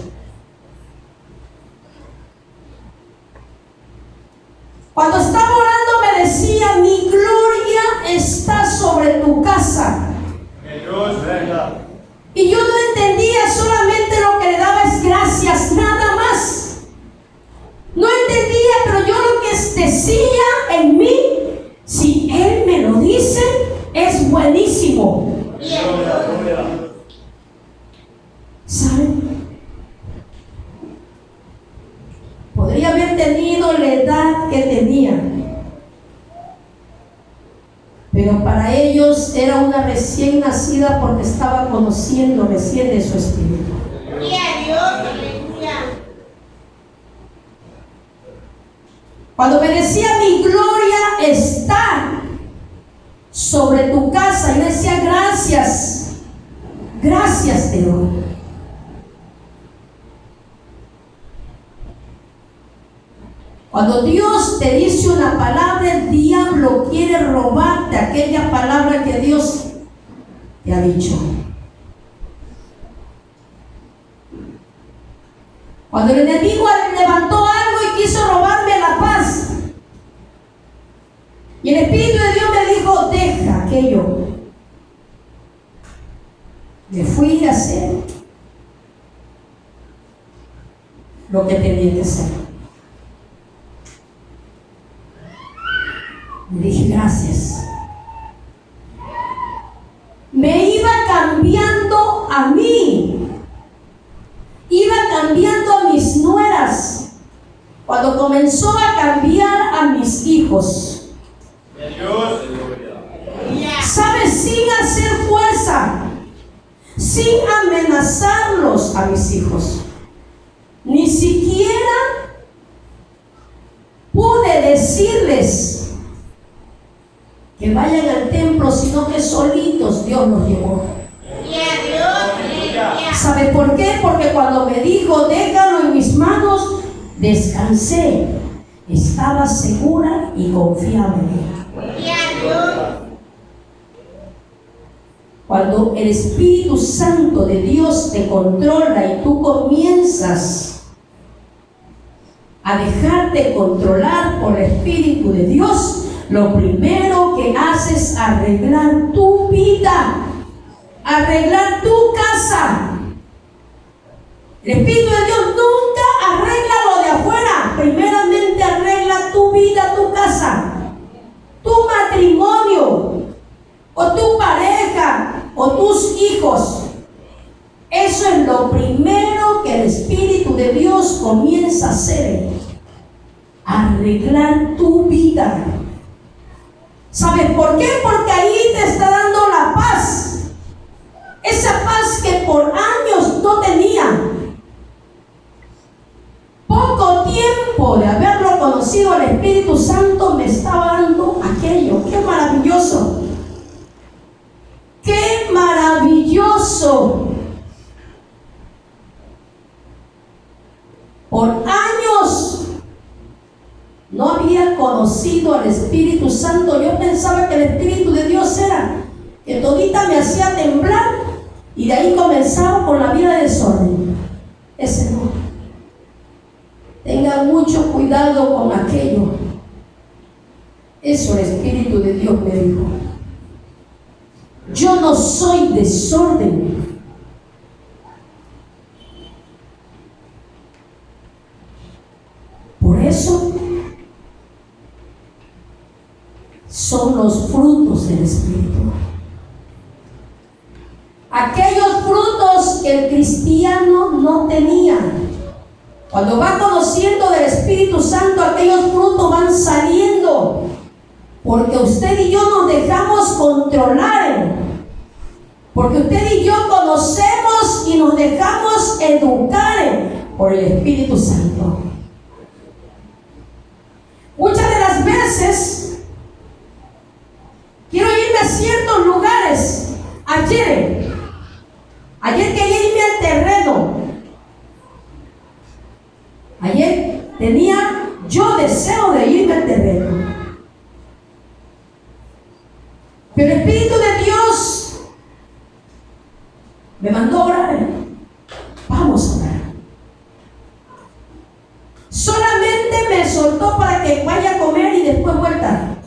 A: Cuando estaba orando me decía: mi gloria está sobre tu casa. Y yo no entendía, solamente lo que le daba es gracias, nada más. No entendía, pero yo lo que decía en mí, si Él me lo dice, es buenísimo. ¿Saben? Podría haber tenido la edad que tenía, pero para ellos era una recién nacida porque estaba conociendo recién de su Espíritu. Cuando me decía: mi gloria está sobre tu casa, yo decía: gracias, gracias te doy. Cuando Dios te dice una palabra, el diablo quiere robarte aquella palabra que Dios te ha dicho. Cuando el enemigo levantó algo y quiso robarme la paz, y el Espíritu de Dios me dijo: deja aquello. Me fui a hacer lo que tenía que hacer. Le dije: gracias. Me iba cambiando a mí, iba cambiando a mis nueras, cuando comenzó a cambiar a mis hijos. ¿Sabes? Sin hacer fuerza, sin amenazarlos a mis hijos. Ni siquiera pude decirles que vayan al templo, sino que solitos Dios los llevó. ¿Sabe por qué? Porque cuando me dijo: déjalo en mis manos, descansé, estaba segura y confiaba en Él. Cuando el Espíritu Santo de Dios te controla y tú comienzas a dejarte controlar por el Espíritu de Dios, lo primero que haces es arreglar tu vida, arreglar tu casa. El Espíritu de Dios nunca vida, tu casa, tu matrimonio, o tu pareja, o tus hijos. Eso es lo primero que el Espíritu de Dios comienza a hacer: arreglar tu vida. ¿Sabes por qué? Porque ahí te está dando la paz. Esa paz que por años no tenía. Poco tiempo de haberlo conocido, el Espíritu Santo me estaba dando aquello. ¡Qué maravilloso! ¡Qué maravilloso! Por años no había conocido al Espíritu Santo. Yo pensaba que el Espíritu de Dios era que todita me hacía temblar y de ahí comenzaba con la vida de desorden. Ese no. Tengan mucho cuidado con aquello. Eso el Espíritu de Dios me dijo. Yo no soy desorden. Por eso son los frutos del Espíritu. Aquellos frutos que el cristiano no tenía. Cuando va conociendo del Espíritu Santo, aquellos frutos van saliendo. Porque usted y yo nos dejamos controlar. Porque usted y yo conocemos y nos dejamos educar por el Espíritu Santo. Muchas de las veces quiero irme a ciertos lugares. Ayer quería irme al terreno. Ayer tenía yo deseo de irme al terreno. Pero el Espíritu de Dios me mandó a orar. Vamos a orar. Solamente me soltó para que vaya a comer y después vuelta.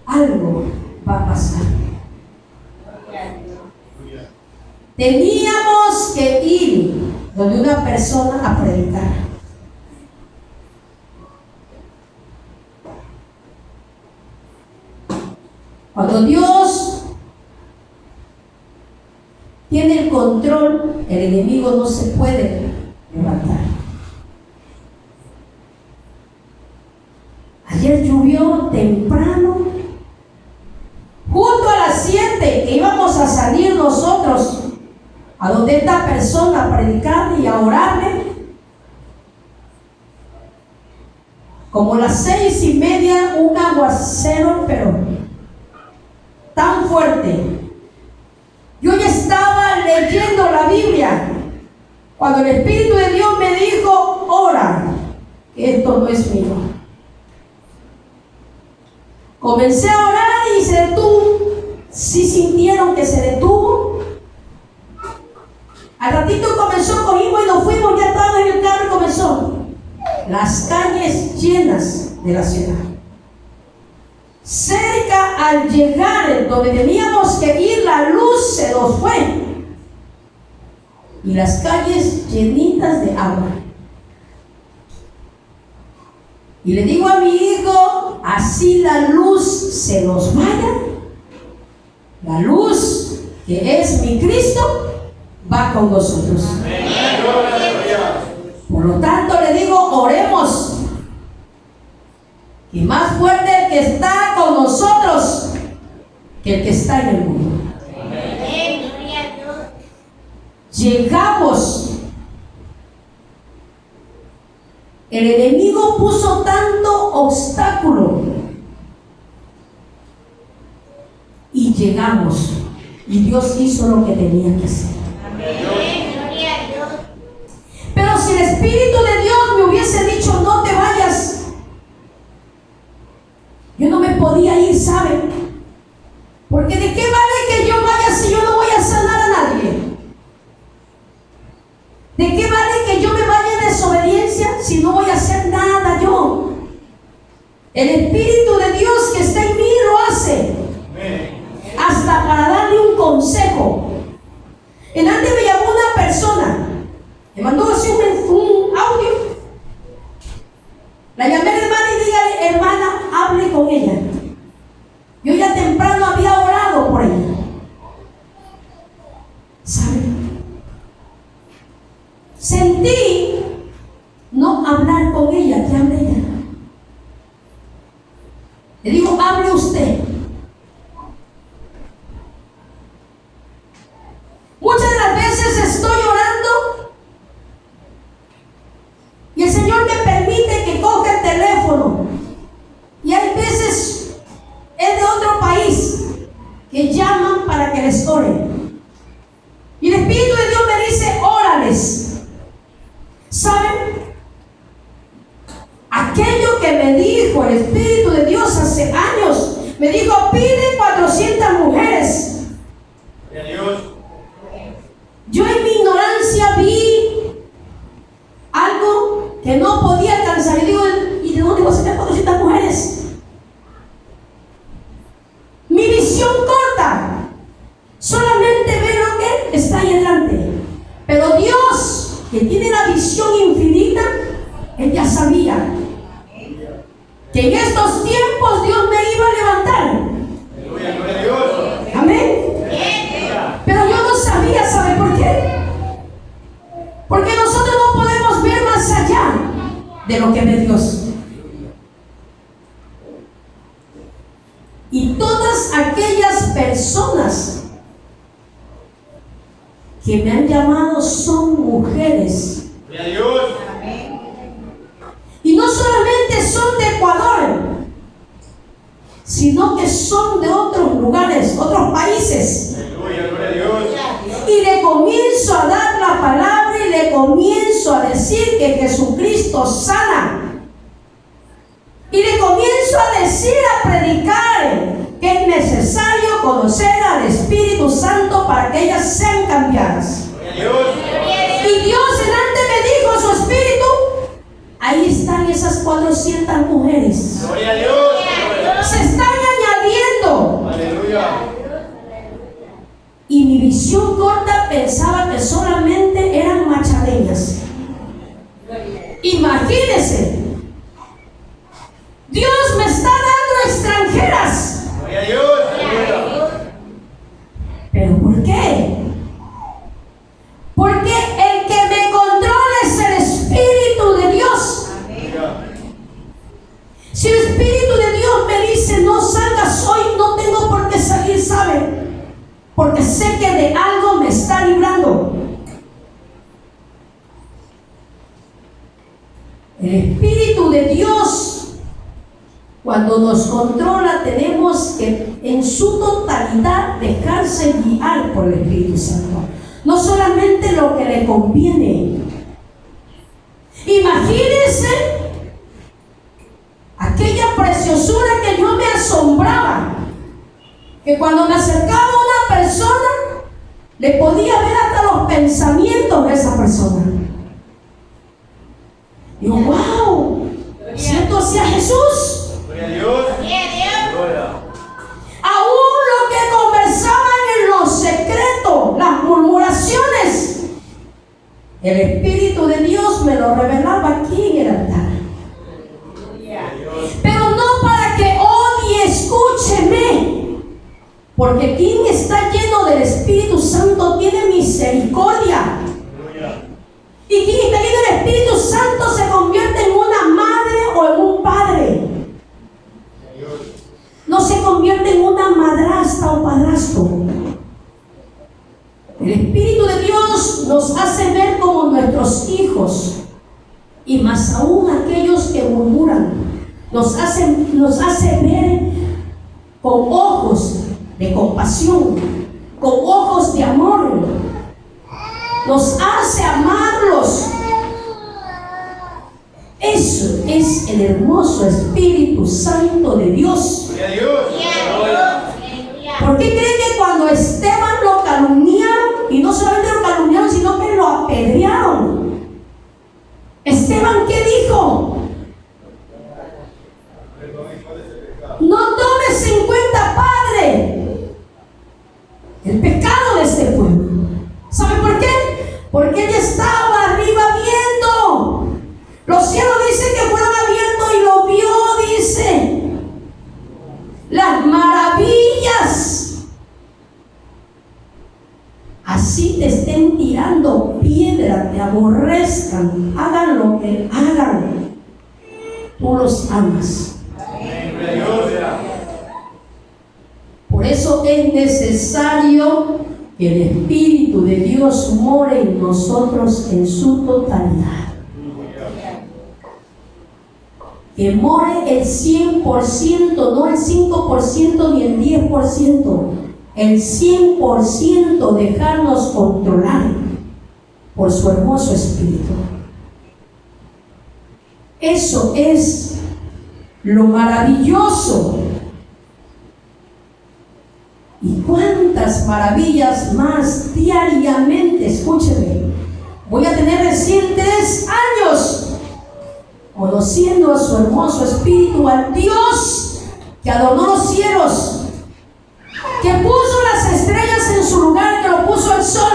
A: Algo va a pasar. Teníamos que ir donde una persona a predicar. Cuando Dios tiene el control, el enemigo no se puede levantar. Ayer llovió temprano, justo a las 7 que íbamos a salir nosotros a donde esta persona a predicar y a orarle. Como las 6:30, un aguacero, pero tan fuerte. Yo ya estaba leyendo la Biblia cuando el Espíritu de Dios me dijo: ora, que esto no es mío. Comencé a orar y se detuvo. Sí sintieron que se detuvo. Al ratito comenzó, cogimos y nos fuimos, ya estábamos en el carro y comenzó. Las calles llenas de la ciudad. Cerca al llegar donde teníamos que ir, la luz se nos fue. Y las calles llenitas de agua. Y le digo a mi hijo: así la luz se nos vaya, la luz que es mi Cristo va con nosotros. Por lo tanto le digo: oremos, y más fuerte el que está con nosotros que el que está en el mundo. Llegamos. El enemigo puso tanto obstáculo y llegamos, y Dios hizo lo que tenía que hacer. Pero si el Espíritu de Dios me hubiese dicho: no te vayas, yo no me podía ir, ¿saben? Porque ¿de qué vale que yo vaya si yo no voy a sanar a nadie? ¿De qué vale que yo me vaya en desobediencia si no voy a hacer nada yo? El Espíritu de Dios que está en mí lo hace. Hasta para darle un consejo. Antes me llamó una persona, me mandó así un audio. La llamé con ella. Yo ya temprano había orado por ella. ¿Sabe? Sentí no hablar con ella, que hable ella. Le digo, hable usted. Muchas de las veces estoy orando y el Señor me permite que coja el teléfono. Y hay veces es de otro país que llaman para que les ore. Y el Espíritu de Dios me dice, órales. ¿Saben? Aquello que me dijo el Espíritu de Dios hace años, me dijo, pide 400 mujeres.
B: Dios.
A: Yo en mi ignorancia vi algo que no podía alcanzar. Y digo, ¿y de dónde voy a sacar 400 mujeres? Mi visión corta. Solamente ve lo que está ahí delante. Pero Dios, que tiene la visión infinita, Él ya sabía que en estos tiempos Dios me iba a levantar.
B: Aleluya, gloria a Dios.
A: Amén. Pero yo no sabía, ¿sabe por qué? Porque nosotros no podemos ver más allá de lo que ve Dios. Y todas aquellas personas que me han llamado son mujeres.
B: Gloria a Dios.
A: Y no solamente son de Ecuador, sino que son de otros lugares, otros países.
B: Aleluya, gloria a Dios.
A: Y le comienzo a dar la palabra y le comienzo a decir que Jesucristo sana. Y le comienzo a decir, a predicar, que es necesario conocer al Espíritu Santo para que ellas sean cambiadas.
B: Gloria a Dios.
A: Y Dios delante me dijo su Espíritu, ahí están esas 400 mujeres.
B: Gloria a Dios.
A: Se están añadiendo.
B: Aleluya.
A: Y mi visión corta pensaba que solamente eran machadeñas. Imagínense, Dios me está dando extranjeras.
B: Gloria a Dios. Aleluya.
A: ¿Pero por qué? Porque el que me controla es el Espíritu de Dios. Si el Espíritu de Dios me dice no salgas hoy, no tengo por qué salir, ¿sabe? Porque sé que de algo me está librando. El Espíritu de Dios, cuando nos controla, tenemos que en su totalidad dejarse guiar por el Espíritu Santo. No solamente lo que le conviene. Imagínense aquella preciosura que yo me asombraba, que cuando me acercaba a una persona, le podía ver hasta los pensamientos de esa persona. Digo, wow, siento hacia Jesús.
B: Gloria a Dios. Gloria.
A: Aún lo que conversaban en lo secreto, las murmuraciones, el Espíritu de Dios me lo revelaba aquí en el altar. Pero no para que odie, escúcheme, porque quien está lleno del Espíritu Santo tiene misericordia. Y quien está lleno del Espíritu Santo se convierte en una madre o en un padre. No se convierte en una madrastra o padrastro. El Espíritu de Dios nos hace ver como nuestros hijos, y más aún aquellos que murmuran, nos hace ver con ojos de compasión, con ojos de amor, nos hace amarlos. Eso es el hermoso Espíritu Santo de Dios.
B: Gloria a Dios.
A: ¿Por qué creen que cuando Esteban lo calumniaron, y no solamente lo calumniaron, sino que lo apedrearon? Esteban, ¿qué dijo? No tomes en cuenta, Padre, el pecado de este pueblo. ¿Sabe por qué? Porque él estaba arriba viendo. Los cielos dicen que fueron abiertos y lo vio, dice. que hagan, tú los amas.
B: Gloria a Dios.
A: Por eso es necesario que el Espíritu de Dios more en nosotros en su totalidad. Que more el 100%, no el 5% ni el 10%, el 100%, dejarnos controlar por su hermoso Espíritu. Eso es lo maravilloso. Y cuántas maravillas más diariamente, escúcheme, voy a tener recién 3 años conociendo a su hermoso Espíritu, al Dios que adornó los cielos, que puso las estrellas en su lugar, que lo puso el sol,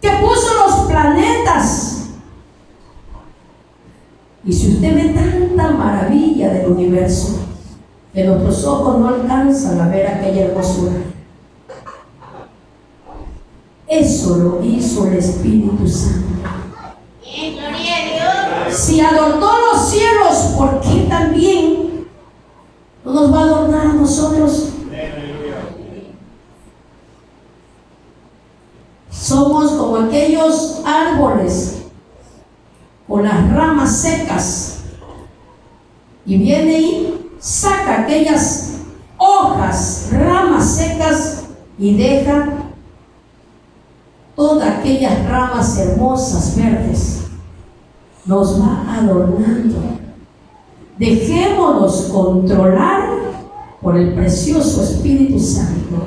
A: que puso los planetas. Y si usted ve tanta maravilla del universo, que nuestros ojos no alcanzan a ver aquella hermosura, eso lo hizo el Espíritu Santo. Si adornó los cielos, ¿por qué también no nos va a adornar a nosotros? Somos como aquellos árboles con las ramas secas, y viene y saca aquellas hojas, ramas secas, y deja todas aquellas ramas hermosas, verdes. Nos va adornando. Dejémonos controlar por el precioso Espíritu Santo.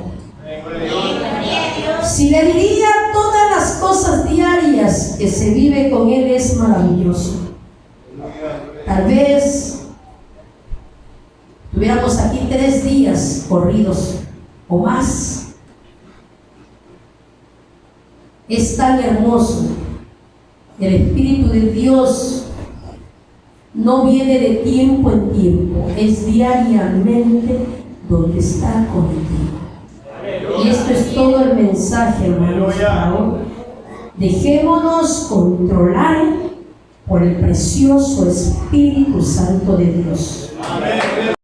A: Si le diría todas las cosas diarias que se vive con Él, es maravilloso. Tal vez tuviéramos aquí 3 días corridos o más. Es tan hermoso. El Espíritu de Dios no viene de tiempo en tiempo, es diariamente donde está contigo. Y esto es todo el mensaje, hermanos, para hoy. Dejémonos controlar por el precioso Espíritu Santo de Dios.
B: Amén.